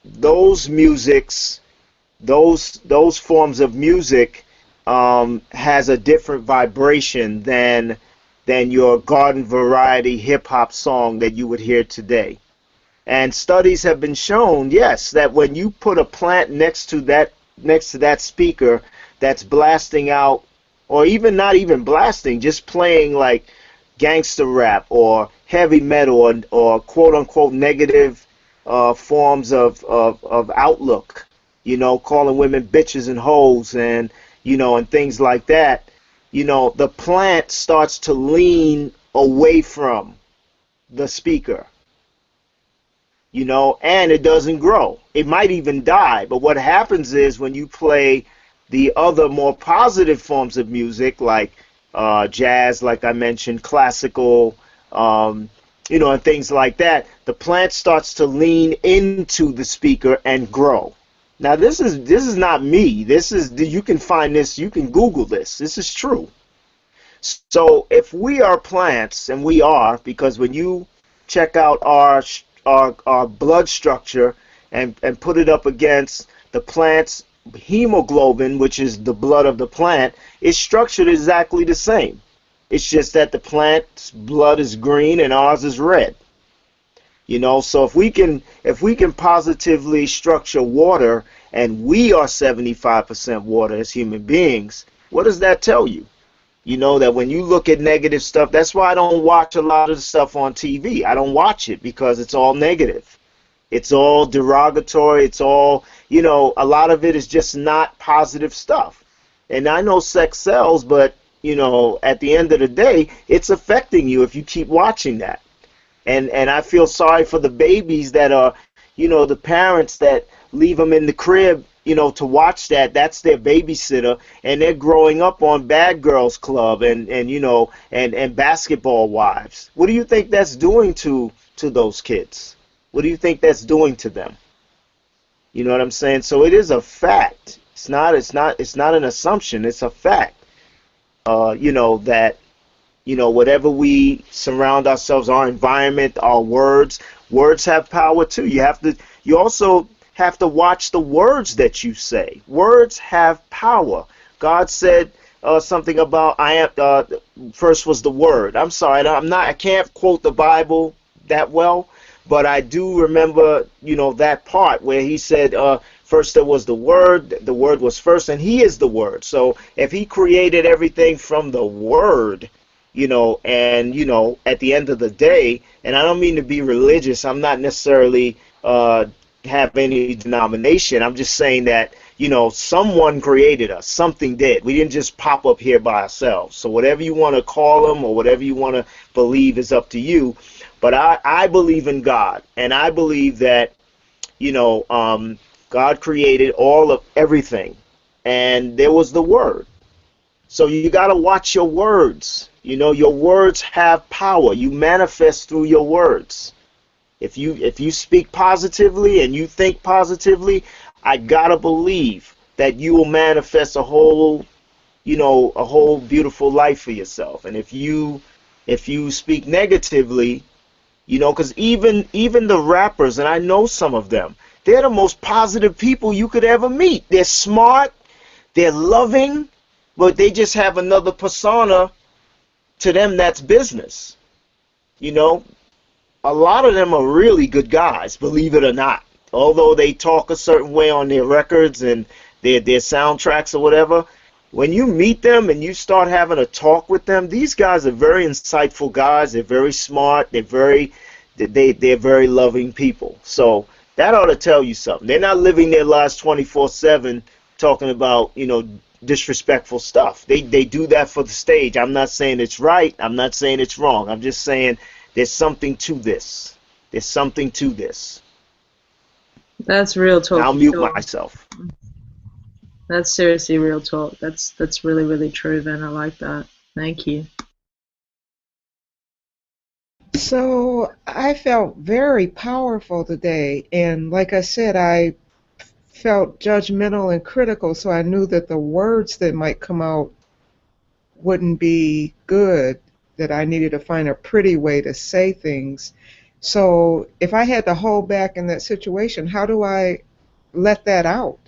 those musics, those forms of music has a different vibration than your garden variety hip hop song that you would hear today. And studies have been shown, yes, that when you put a plant next to that speaker that's blasting out, or even not even blasting, just playing like gangster rap or heavy metal or quote unquote negative forms of outlook, you know, calling women bitches and hoes, and, you know, and things like that, you know, the plant starts to lean away from the speaker, you know, and it doesn't grow. It might even die. But what happens is when you play the other more positive forms of music, like jazz, like I mentioned, classical, you know, and things like that, the plant starts to lean into the speaker and grow. Now, this is not me. This is, you can find this, you can Google this. This is true. So if we are plants, and we are, because when you check out our blood structure and put it up against the plant's hemoglobin, which is the blood of the plant, it's structured exactly the same. It's just that the plant's blood is green and ours is red. You know, so if we can positively structure water, and we are 75% water as human beings, what does that tell you? You know, that when you look at negative stuff, that's why I don't watch a lot of the stuff on TV. I don't watch it because it's all negative. It's all derogatory. It's all, you know, a lot of it is just not positive stuff. And I know sex sells, but, you know, at the end of the day, it's affecting you if you keep watching that. And I feel sorry for the babies that are, you know, the parents that leave them in the crib, you know, to watch that. That's their babysitter, and they're growing up on Bad Girls Club and you know, and Basketball Wives. What do you think that's doing to those kids? What do you think that's doing to them? You know what I'm saying? So it is a fact. It's not an assumption. It's a fact. You know, that, you know, whatever we surround ourselves, our environment, our words have power too. You also have to watch the words that you say. Words have power. God said something about first was the word. I'm sorry, I can't quote the Bible that well, but I do remember, you know, that part where he said, first there was the word was first, and he is the word. So if he created everything from the word, you know, and, you know, at the end of the day, and I don't mean to be religious, I'm not necessarily have any denomination, I'm just saying that, you know, someone created us, something did. We didn't just pop up here by ourselves. So whatever you want to call them or whatever you want to believe is up to you. But I believe in God, and I believe that, you know, God created all of everything, and there was the word. So you got to watch your words. You know, your words have power. You manifest through your words. If you speak positively and you think positively, I gotta believe that you will manifest a whole, a whole beautiful life for yourself. And if you speak negatively, because even the rappers, and I know some of them, they're the most positive people you could ever meet. They're smart, they're loving, but they just have another persona to them that's business. A lot of them are really good guys, believe it or not. Although they talk a certain way on their records and their soundtracks or whatever, when you meet them and you start having a talk with them, these guys are very insightful guys. They're very smart. They're very loving people. So that ought to tell you something. They're not living their lives 24/7 talking about, disrespectful stuff. They do that for the stage. I'm not saying it's right. I'm not saying it's wrong. I'm just saying there's something to this. There's something to this. That's real talk. I'll mute myself. That's seriously real talk. That's really, really true, Van. I like that. Thank you. So I felt very powerful today, and like I said, I felt judgmental and critical, so I knew that the words that might come out wouldn't be good, that I needed to find a pretty way to say things. So if I had to hold back in that situation, how do I let that out?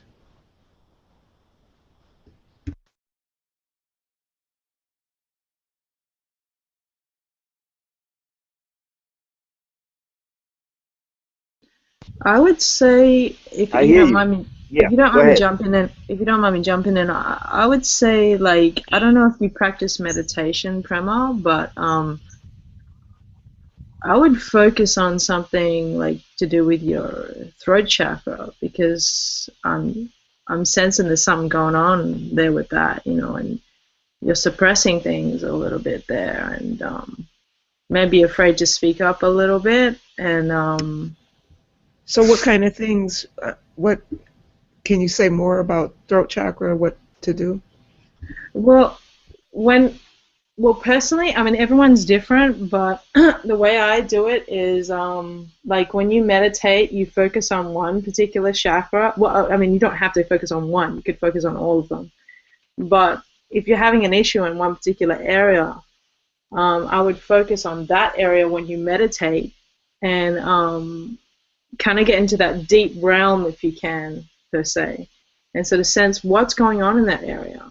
I would say, if you don't mind me, Yeah, if you don't go mind me ahead. jumping in, if you don't mind me jumping in, I would say, like, I don't know if you practice meditation, Prema, but I would focus on something like to do with your throat chakra, because I'm sensing there's something going on there with that, and you're suppressing things a little bit there, and maybe afraid to speak up a little bit, and So what kind of things, what can you say more about throat chakra, what to do? well, personally, I mean, everyone's different, but the way I do it is, like, when you meditate, you focus on one particular chakra. Well, I mean, you don't have to focus on one. You could focus on all of them. But if you're having an issue in one particular area, I would focus on that area when you meditate, and kind of get into that deep realm, if you can, per se, and sort of sense what's going on in that area.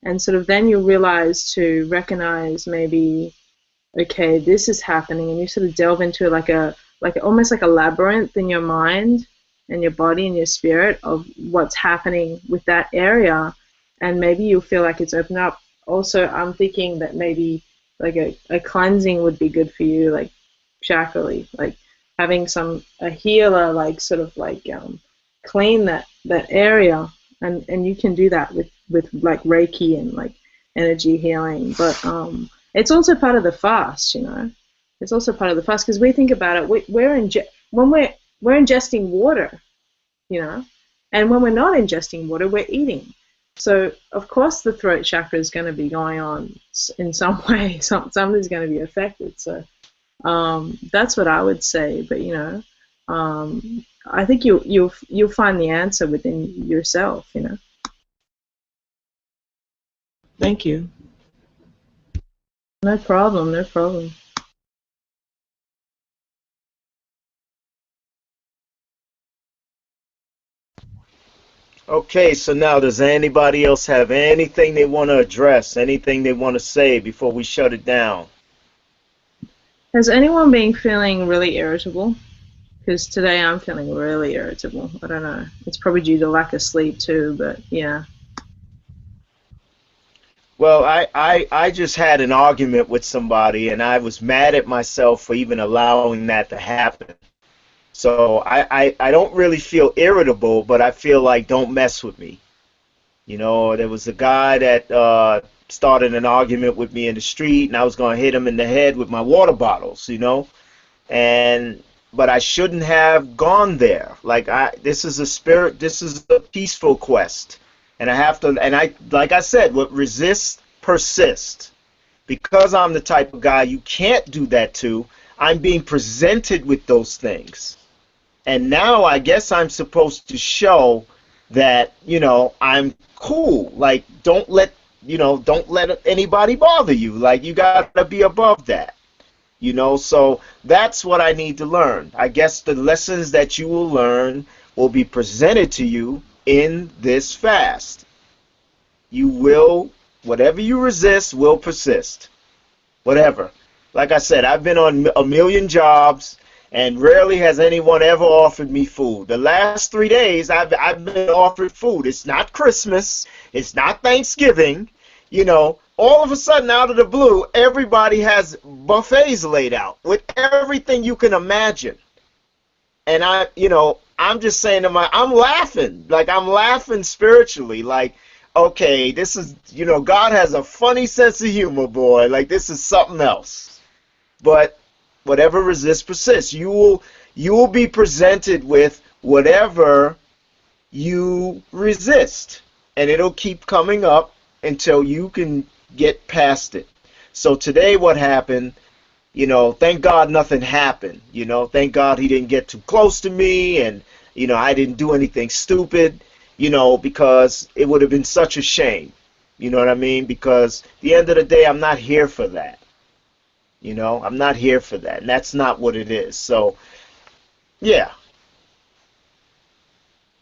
And sort of then you realize to recognize, maybe, okay, this is happening, and you sort of delve into almost like a labyrinth in your mind and your body and your spirit of what's happening with that area, and maybe you feel like it's opened up. Also, I'm thinking that maybe like a cleansing would be good for you, like chakrally, like having a healer, like sort of like clean that area, and you can do that with like Reiki and like energy healing. But it's also part of the fast, It's also part of the fast, because we think about it, when we're ingesting water, and when we're not ingesting water, we're eating. So of course the throat chakra is going to be going on in some way. Something's going to be affected. So that's what I would say. But I think you'll find the answer within yourself. Thank you. No problem. No problem. Okay, so now does anybody else have anything they want to address, anything they want to say before we shut it down? Has anyone been feeling really irritable? Because today I'm feeling really irritable. I don't know. It's probably due to lack of sleep too, but yeah. Well, I just had an argument with somebody, and I was mad at myself for even allowing that to happen. So I don't really feel irritable, but I feel like don't mess with me. There was a guy that started an argument with me in the street, and I was going to hit him in the head with my water bottles, but I shouldn't have gone there. This is a peaceful quest. And I have to, like I said, what resists persists. Because I'm the type of guy you can't do that to, I'm being presented with those things. And now I guess I'm supposed to show that, I'm cool. Like, don't let anybody bother you. Like, you gotta be above that. So that's what I need to learn. I guess the lessons that you will learn will be presented to you in this fast. Whatever you resist will persist. Whatever. Like I said, I've been on a million jobs, and rarely has anyone ever offered me food. The last 3 days, I've been offered food. It's not Christmas. It's not Thanksgiving. All of a sudden, out of the blue, everybody has buffets laid out with everything you can imagine. And I'm just saying I'm laughing. Like, I'm laughing spiritually. Like, okay, this is, God has a funny sense of humor, boy. Like, this is something else. But whatever resists persists. You will be presented with whatever you resist, and it'll keep coming up until you can get past it. So today what happened, thank God nothing happened. Thank God he didn't get too close to me, and I didn't do anything stupid, because it would have been such a shame. You know what I mean? Because at the end of the day, I'm not here for that. I'm not here for that, and that's not what it is. So, yeah.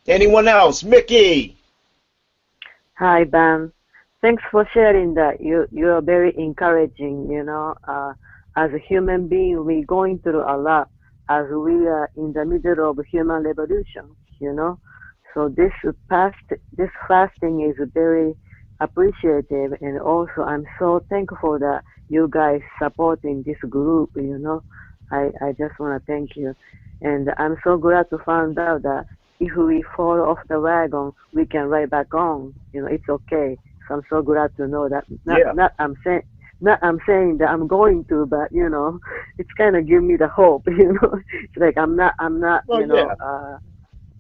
Anyone else? Mickey. Hi, Ben. Thanks for sharing that. You are very encouraging. As a human being, we're going through a lot as we are in the middle of human revolution. So this fasting is very appreciative, and also I'm so thankful that you guys supporting this group. I just want to thank you, and I'm so glad to find out that if we fall off the wagon, we can ride back on. It's okay. So I'm so glad to know that. I'm saying that I'm going to, but it's kind of give me the hope. It's like I'm not,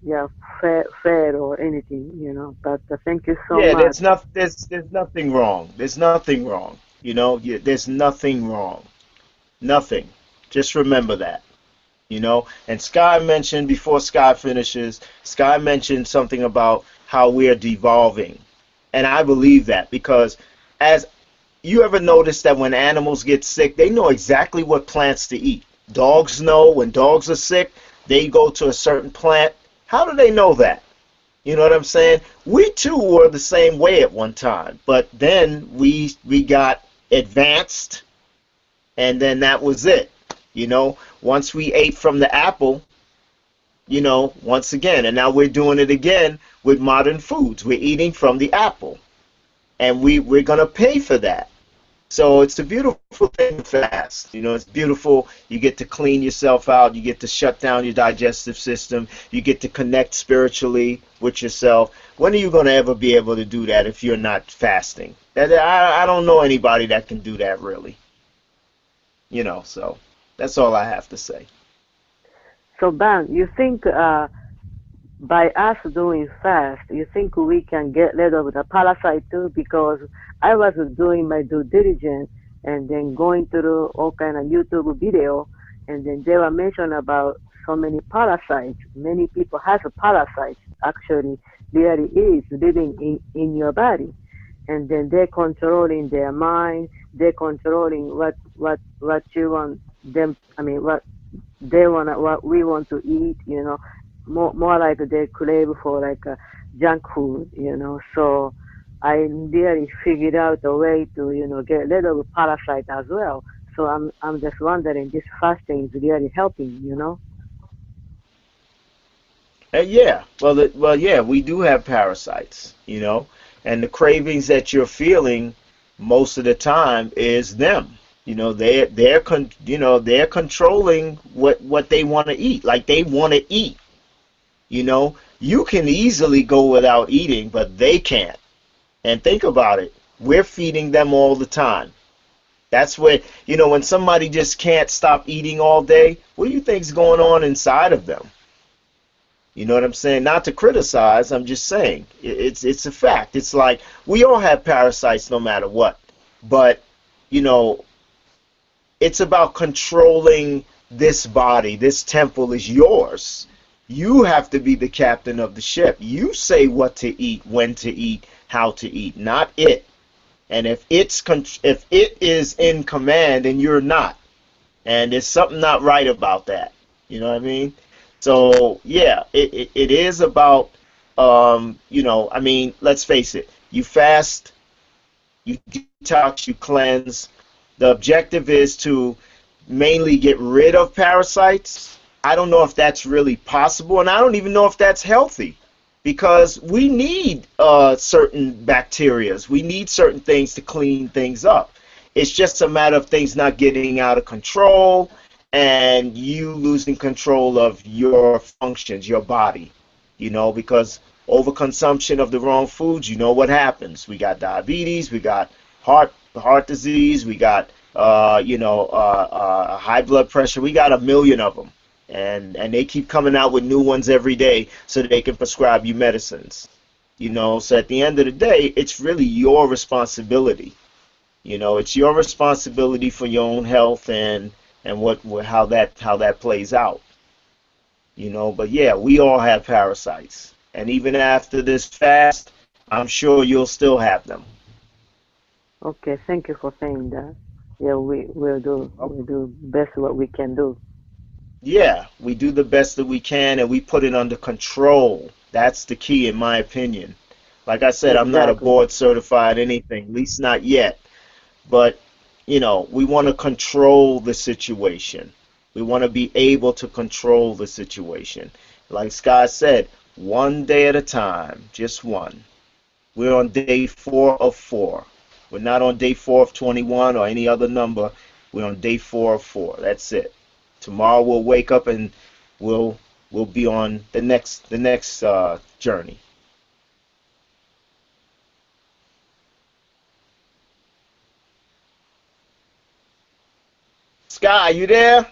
Well, fed or anything. But thank you so yeah, much. there's nothing wrong. There's nothing wrong. There's nothing wrong. Nothing. Just remember that. And Sky mentioned, before Sky finishes, Sky mentioned something about how we are devolving. And I believe that, because as you ever notice that when animals get sick, they know exactly what plants to eat. Dogs know when dogs are sick, they go to a certain plant. How do they know that? You know what I'm saying? We too were the same way at one time, but then we got advanced, and then that was it. Once we ate from the apple, once again, and now we're doing it again with modern foods. We're eating from the apple, and we're gonna pay for that. So it's a beautiful thing to fast. It's beautiful. You get to clean yourself out. You get to shut down your digestive system. You get to connect spiritually with yourself. When are you going to ever be able to do that if you're not fasting? I don't know anybody that can do that, really. So that's all I have to say. So Ben, you think by us doing fast, you think we can get rid of the parasite too? Because I was doing my due diligence and then going through all kind of YouTube video, and then they were mentioned about so many parasites. Many people have a parasite. Actually, there is living in your body, and then they're controlling their mind. They're controlling what you want them. I mean, what they want, what we want to eat. More like they crave for like junk food. So I really figured out a way to get rid of parasite as well. So I'm just wondering, this fasting is really helping. Yeah. Well, yeah, we do have parasites, and the cravings that you're feeling most of the time is them. They're controlling what they want to eat. Like, they want to eat. You can easily go without eating, but they can't. And think about it. We're feeding them all the time. That's where, when somebody just can't stop eating all day, what do you think's going on inside of them? You know what I'm saying? Not to criticize, I'm just saying. It's a fact. It's like, we all have parasites no matter what. But, it's about controlling this body. This temple is yours. You have to be the captain of the ship. You say what to eat, when to eat, how to eat, not it. And if it is in command and you're not, and there's something not right about that, you know what I mean? So yeah, it is about I mean, let's face it. You fast, you detox, you cleanse. The objective is to mainly get rid of parasites. I don't know if that's really possible, and I don't even know if that's healthy, because we need certain bacterias. We need certain things to clean things up. It's just a matter of things not getting out of control and you losing control of your functions, your body, because overconsumption of the wrong foods, you know what happens. We got diabetes, we got heart disease, we got high blood pressure. We got a million of them, and they keep coming out with new ones every day so that they can prescribe you medicines. So at the end of the day, it's really your responsibility. It's your responsibility for your own health and how that plays out. But yeah, we all have parasites, and even after this fast, I'm sure you'll still have them. Okay, thank you for saying that. Yeah, we'll do best what we can do. Yeah, we do the best that we can, and we put it under control. That's the key, in my opinion. Like I said, I'm not a Exactly. board certified anything, at least not yet. But, we want to control the situation. We want to be able to control the situation. Like Scott said, one day at a time, just one. We're on day 4 of 4. We're not on day 4 of 21 or any other number. We're on day 4 of 4. That's it. Tomorrow we'll wake up and we'll be on the next journey. Sky, you there?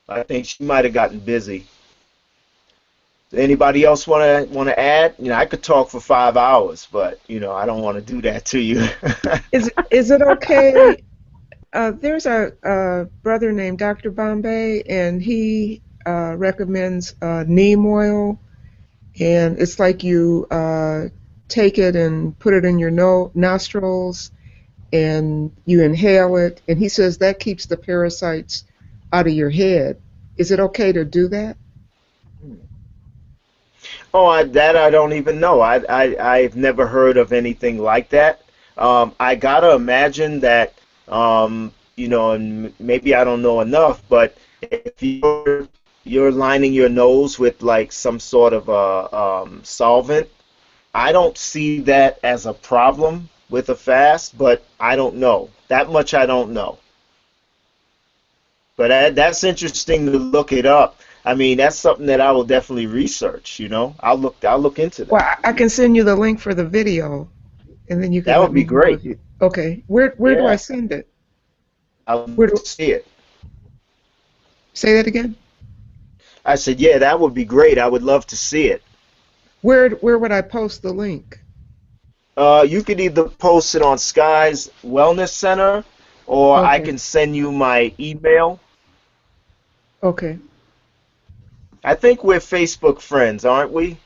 I think she might have gotten busy. Anybody else wanna add? I could talk for 5 hours, but I don't want to do that to you. Is it okay? There's a brother named Dr. Bombay, and he recommends neem oil, and it's like you take it and put it in your nostrils, and you inhale it, and he says that keeps the parasites out of your head. Is it okay to do that? Oh, that I don't even know. I've never heard of anything like that. I gotta imagine that, and maybe I don't know enough, but if you're lining your nose with like some sort of a solvent, I don't see that as a problem with a fast, but I don't know. That much I don't know. But that's interesting to look it up. I mean, that's something that I will definitely research. I'll look into Well, that. I can send you the link for the video, and then you can That let would me be know great. if you. Okay, where do I Yeah, send it? I'll Where do see it. Say that again? I said, yeah, that would be great. I would love to see it. Where would I post the link? You could either post it on Sky's Wellness Center, or I Okay, can send you my email. okay. I think we're Facebook friends, aren't we?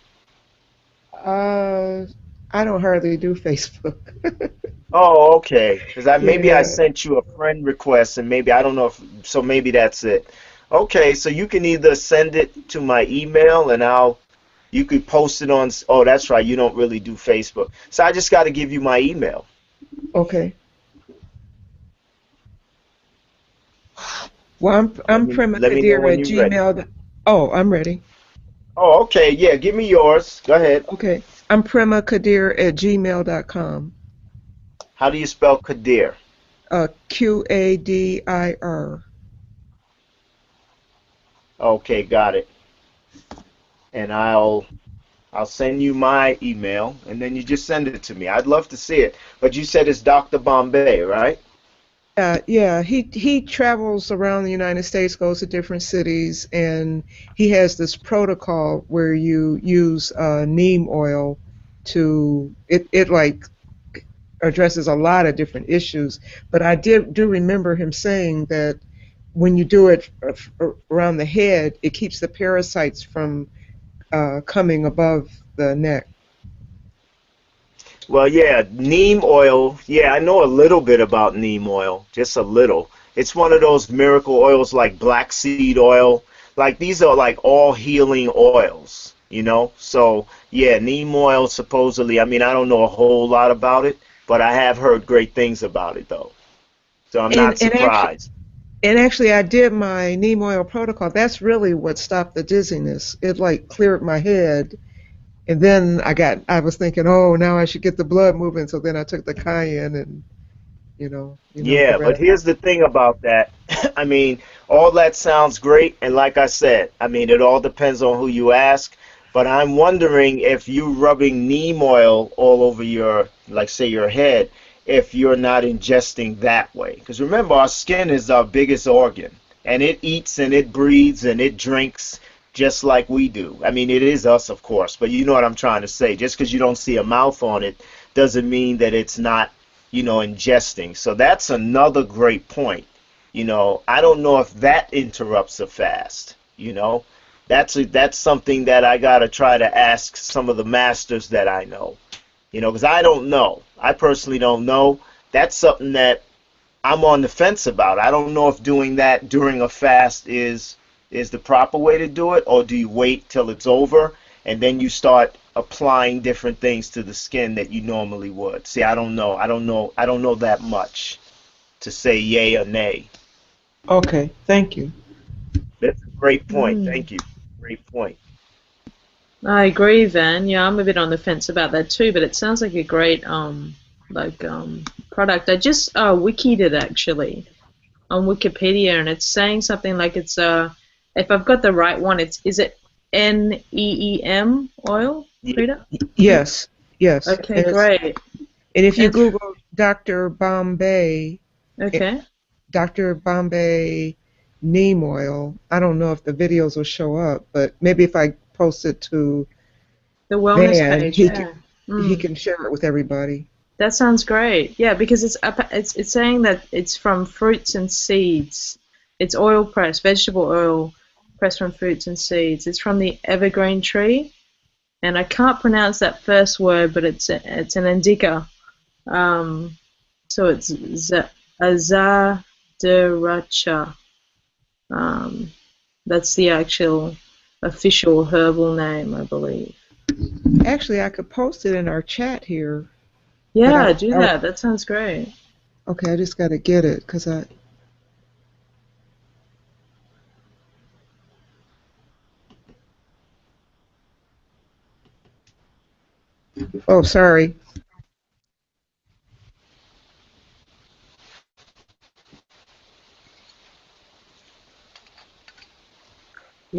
Uh, I don't hardly do Facebook. Oh, okay. Because maybe I Yeah. sent you a friend request, and maybe I don't know if so. Maybe that's it. Okay, so you can either send it to my email, and you could post it on. Oh, that's right. You don't really do Facebook, so I just got to give you my email. Okay. Well, I'm Let me know primakadir when at you're ready. gmail. Oh, I'm ready. Oh, okay. Yeah, give me yours. Go ahead. Okay. I'm primakadir at gmail.com. How do you spell Kadir? Qadir. Okay, got it. And I'll send you my email, and then you just send it to me. I'd love to see it. But you said it's Dr. Bombay, right? Yeah. He travels around the United States, goes to different cities, and he has this protocol where you use neem oil to it like addresses a lot of different issues. But I do remember him saying that when you do it around the head, it keeps the parasites from coming above the neck. Well, yeah, neem oil. Yeah, I know a little bit about neem oil, just a little. It's one of those miracle oils like black seed oil. Like these are like all healing oils, you know? So, yeah, neem oil supposedly, I mean, I don't know a whole lot about it, but I have heard great things about it though. So I'm not surprised. And actually, I did my neem oil protocol. That's really what stopped the dizziness. It like cleared my head. And then I was thinking, oh, now I should get the blood moving. So then I took the cayenne and, Yeah, but here's the thing about that. I mean, all that sounds great, and like I said, I mean, it all depends on who you ask. But I'm wondering if you rubbing neem oil all over your, like, say, your head, if you're not ingesting that way. Because remember, our skin is our biggest organ, and it eats and it breathes and it drinks just like we do. I mean, it is us, of course, but you know what I'm trying to say. Just because you don't see a mouth on it doesn't mean that it's not, ingesting. So that's another great point. I don't know if that interrupts a fast. That's something that I gotta try to ask some of the masters that I know. Because I don't know. I personally don't know. That's something that I'm on the fence about. I don't know if doing that during a fast is the proper way to do it, or do you wait till it's over and then you start applying different things to the skin that you normally would? See, I don't know. I don't know that much to say yay or nay. Okay, thank you. That's a great point. Thank you. Great point. I agree, Van. Yeah, I'm a bit on the fence about that too, but it sounds like a great product. I just wikied it actually on Wikipedia, and it's saying something like it's if I've got the right one, is it NEEM oil, Frida? Yes. Okay, great. And if you Google Dr. Bombay, okay, Dr. Bombay neem oil, I don't know if the videos will show up, but maybe if I post it to the wellness Van, page, he can share it with everybody. That sounds great. Yeah, because it's saying that it's from fruits and seeds. It's oil pressed, vegetable oil pressed from fruits and seeds. It's from the evergreen tree, and I can't pronounce that first word, but it's an indica. So it's Azadiracha. That's the actual official herbal name, I believe. Actually, I could post it in our chat here. Yeah, do that. That sounds great. Okay, I just got to get it because I... Oh, sorry.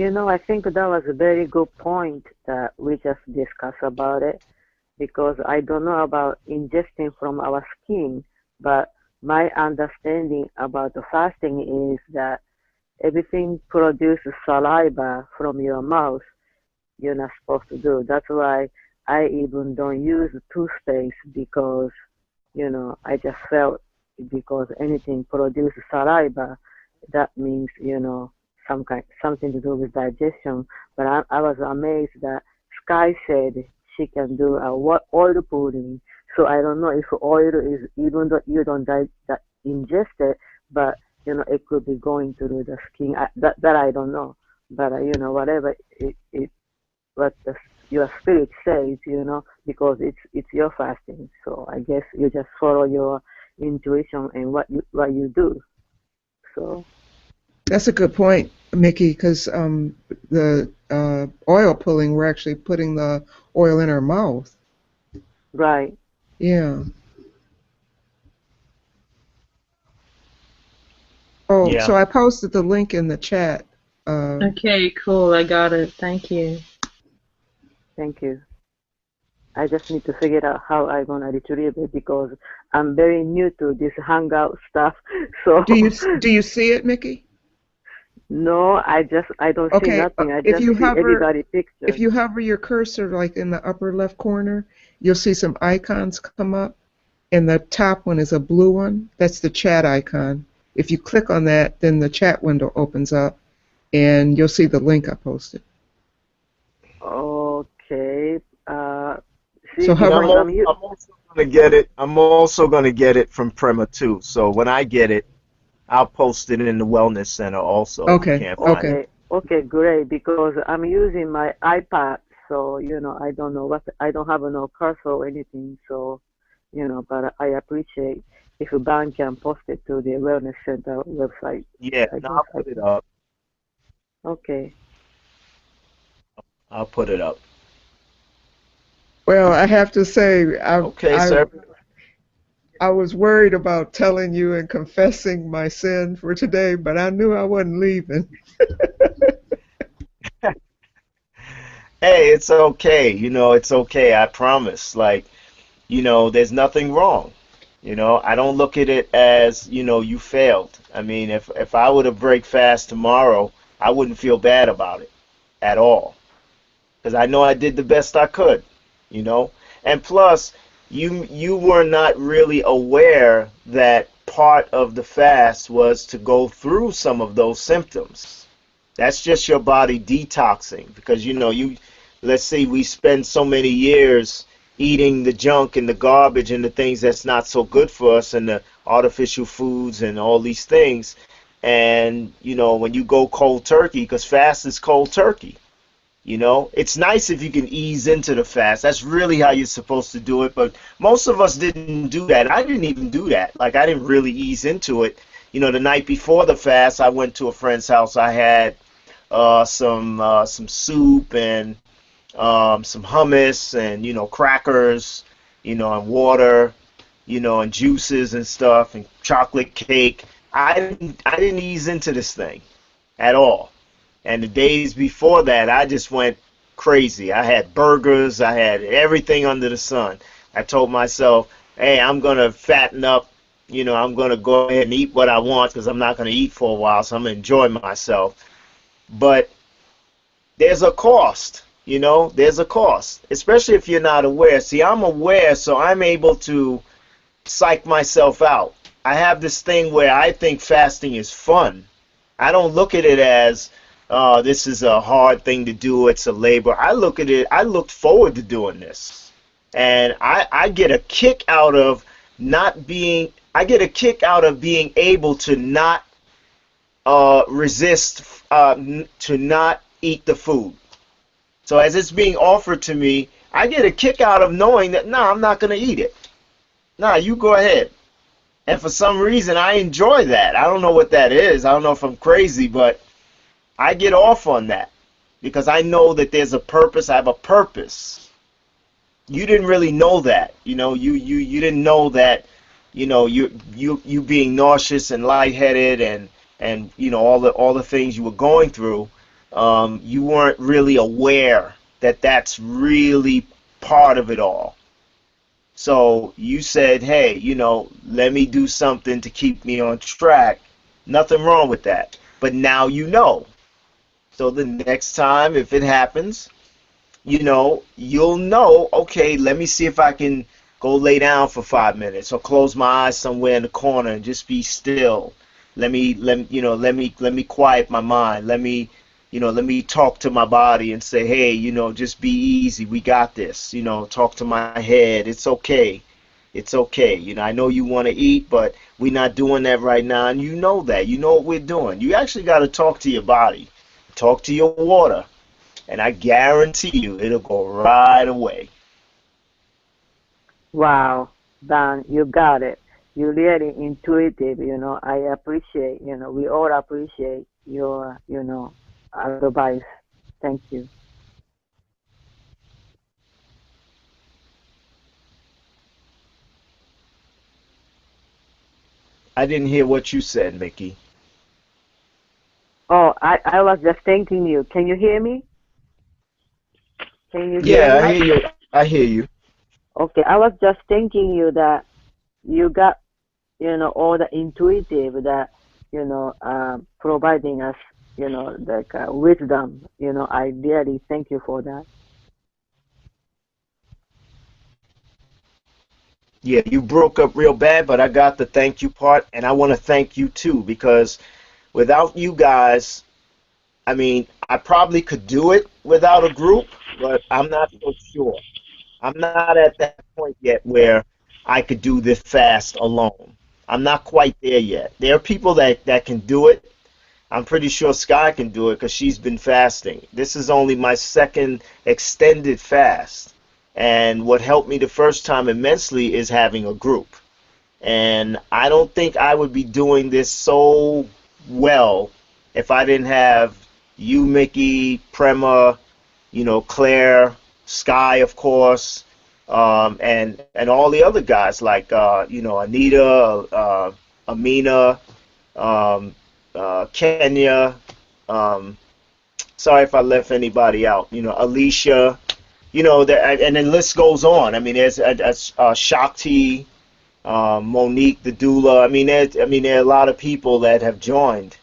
I think that was a very good point that we just discussed about it, because I don't know about ingesting from our skin, but my understanding about the fasting is that everything produces saliva from your mouth. You're not supposed to do. That's why I even don't use toothpaste, because, I just felt because anything produces saliva, that means, something to do with digestion. But I was amazed that Sky said she can do oil pulling. So I don't know if oil is, even though you don't ingest it, but it could be going through the skin. That I don't know. But whatever what your spirit says, because it's your fasting. So I guess you just follow your intuition and what you do. So. That's a good point, Mickey, because the oil pulling, we're actually putting the oil in our mouth. Right. Yeah. Oh, yeah. So I posted the link in the chat. Okay, cool. I got it. Thank you. Thank you. I just need to figure out how I'm gonna retrieve it, because I'm very new to this Hangout stuff. So. Do you see it, Mickey? No, I don't see nothing. I just see everybody's picture. If you hover your cursor like in the upper left corner, you'll see some icons come up. and the top one is a blue one. That's the chat icon. If you click on that, then the chat window opens up, and you'll see the link I posted. Okay. See, So And hover. because I'm I'm also gonna get it. I'm also gonna get it from Prima too. So when I get it, I'll post it in the Wellness Center also if you Okay. can't find Okay. it. okay, great. Because I'm using my iPad, so I don't know I don't have no cursor or anything. So but I appreciate if a bank can post it to the Wellness Center website. Yeah, I no, guess I'll put it up. okay. I'll put it up. Well, I have to say, Okay, so I was worried about telling you and confessing my sin for today, but I knew I wasn't leaving. hey, it's okay. It's okay. I promise. Like, there's nothing wrong. I don't look at it as, you failed. I mean, if I were to break fast tomorrow, I wouldn't feel bad about it at all because I know I did the best I could, you know. And plus, you were not really aware that part of the fast was to go through some of those symptoms. That's just your body detoxing because let's say we spend so many years eating the junk and the garbage and the things that's not so good for us and the artificial foods and all these things. And when you go cold turkey, because fast is cold turkey, it's nice if you can ease into the fast. That's really how you're supposed to do it. But most of us didn't do that. I didn't even do that. Like I didn't really ease into it. The night before the fast, I went to a friend's house. I had some soup and some hummus and crackers, and water, and juices and stuff and chocolate cake. I didn't ease into this thing at all. And the days before that, I just went crazy. I had burgers, I had everything under the sun. I told myself, hey, I'm gonna fatten up. I'm gonna go ahead and eat what I want because I'm not gonna eat for a while, so I'm gonna enjoy myself. But there's a cost, there's a cost, especially if you're not aware. See, I'm aware, so I'm able to psych myself out. I have this thing where I think fasting is fun. I don't look at it as this is a hard thing to do, it's a labor. I look at it, I look forward to doing this. And I get a kick out of I get a kick out of being able to not resist, to not eat the food. So as it's being offered to me, I get a kick out of knowing that, no, I'm not going to eat it. No, you go ahead. And for some reason, I enjoy that. I don't know what that is. I don't know if I'm crazy, but I get off on that because I know that there's a purpose. I have a purpose. You didn't really know that. You didn't know that, you being nauseous and lightheaded and all the things you were going through, you weren't really aware that that's really part of it all. So you said, hey, let me do something to keep me on track. Nothing wrong with that. But now you know. So the next time, if it happens, you'll know, okay, let me see if I can go lay down for 5 minutes or close my eyes somewhere in the corner and just be still. Let me quiet my mind. Let me talk to my body and say, hey, just be easy. We got this. Talk to my head. It's okay. It's okay. I know you want to eat, but we're not doing that right now. And you know that. You know what we're doing. You actually got to talk to your body. Talk to your water. And I guarantee you it'll go right away. Wow, Dan, you got it. You're really intuitive. I appreciate. We all appreciate your advice. Thank you. I didn't hear what you said, Mickey. Oh, I was just thanking you. Can you hear me? Can you hear Yeah, I me? hear you. I hear you. Okay, I was just thanking you that you got, all the intuitive that, providing us, like wisdom. I really thank you for that. Yeah, you broke up real bad, but I got the thank you part, and I want to thank you too because without you guys, I mean, I probably could do it without a group, but I'm not so sure. I'm not at that point yet where I could do this fast alone. I'm not quite there yet. There are people that can do it. I'm pretty sure Sky can do it because she's been fasting. This is only my second extended fast. And what helped me the first time immensely is having a group. And I don't think I would be doing this so well if I didn't have you, Mickey, Prema, Claire, Sky, of course, and all the other guys like Anita, Amina, um, Kenya. Um, Sorry if I left anybody out. Alicia. And then list goes on. I mean, there's Shakti, Monique, the doula. There are a lot of people that have joined,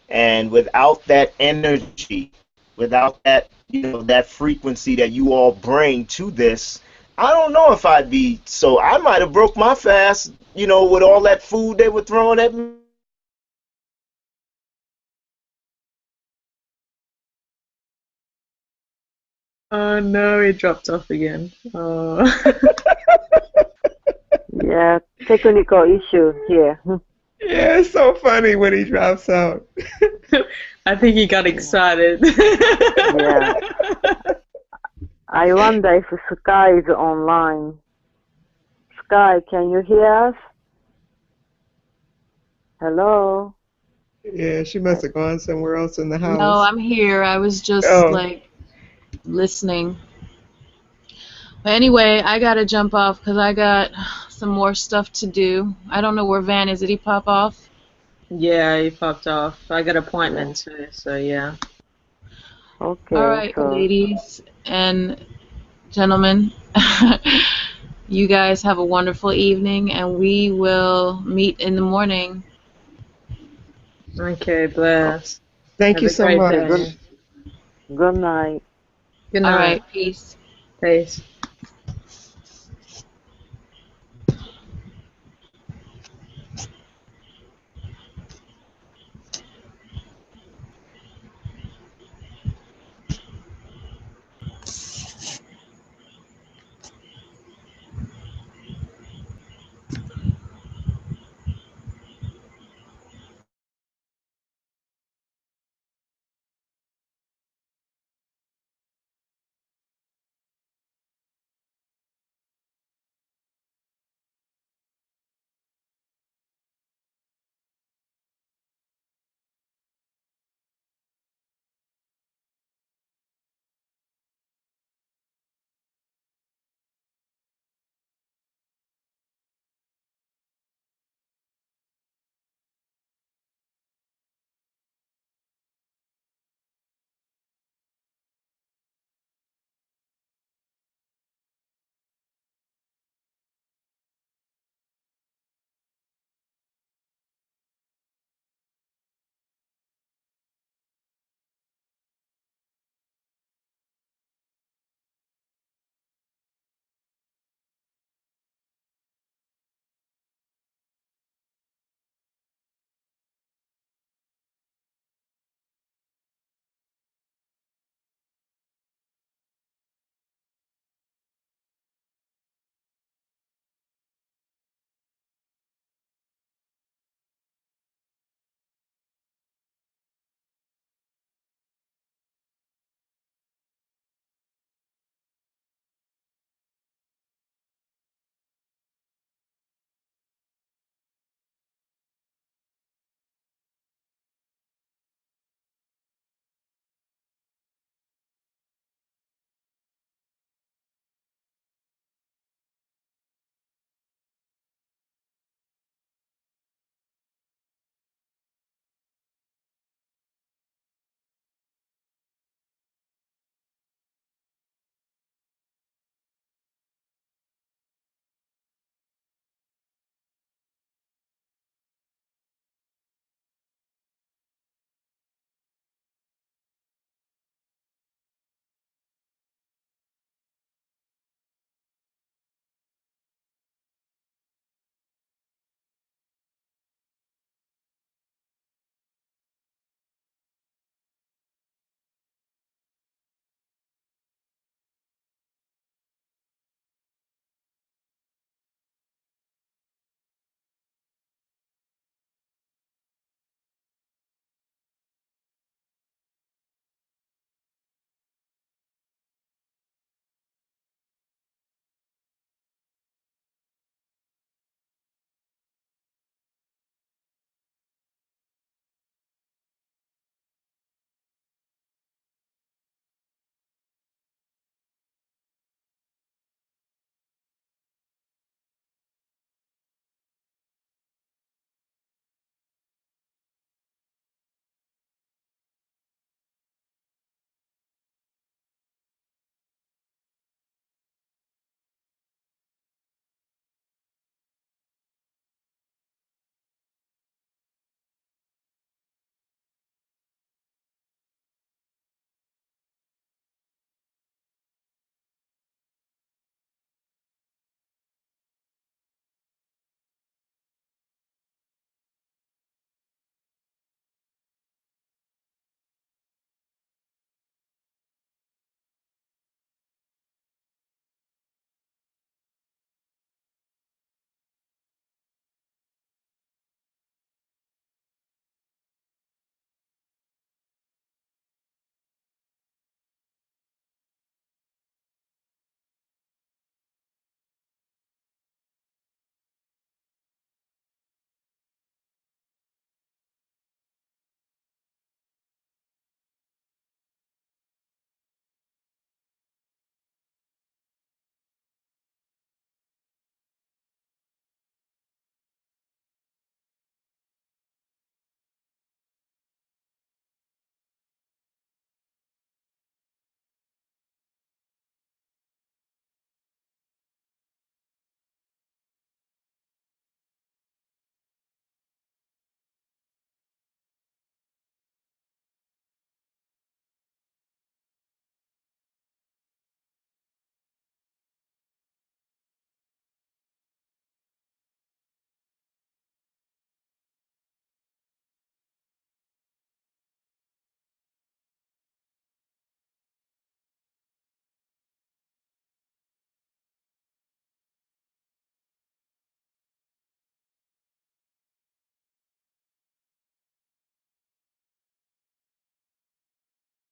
and without that energy, without that, that frequency that you all bring to this, I don't know if I'd be. So I might have broke my fast, with all that food they were throwing at me. Oh no, he dropped off again. Oh. Yeah, technical issue here. Yeah, it's so funny when he drops out. I think he got excited. Yeah. I wonder if Sky is online. Sky, can you hear us? Hello? Yeah, she must have gone somewhere else in the house. No, I'm here. I was just listening. But anyway, I gotta jump off because I got some more stuff to do. I don't know where Van is. Did he pop off? Yeah, he popped off. I got an appointment too, so yeah. Okay. All right, ladies and gentlemen. You guys have a wonderful evening, and we will meet in the morning. Okay, bless. Thank Have you a so great much. day. Good night. Good All night. right, peace. Peace.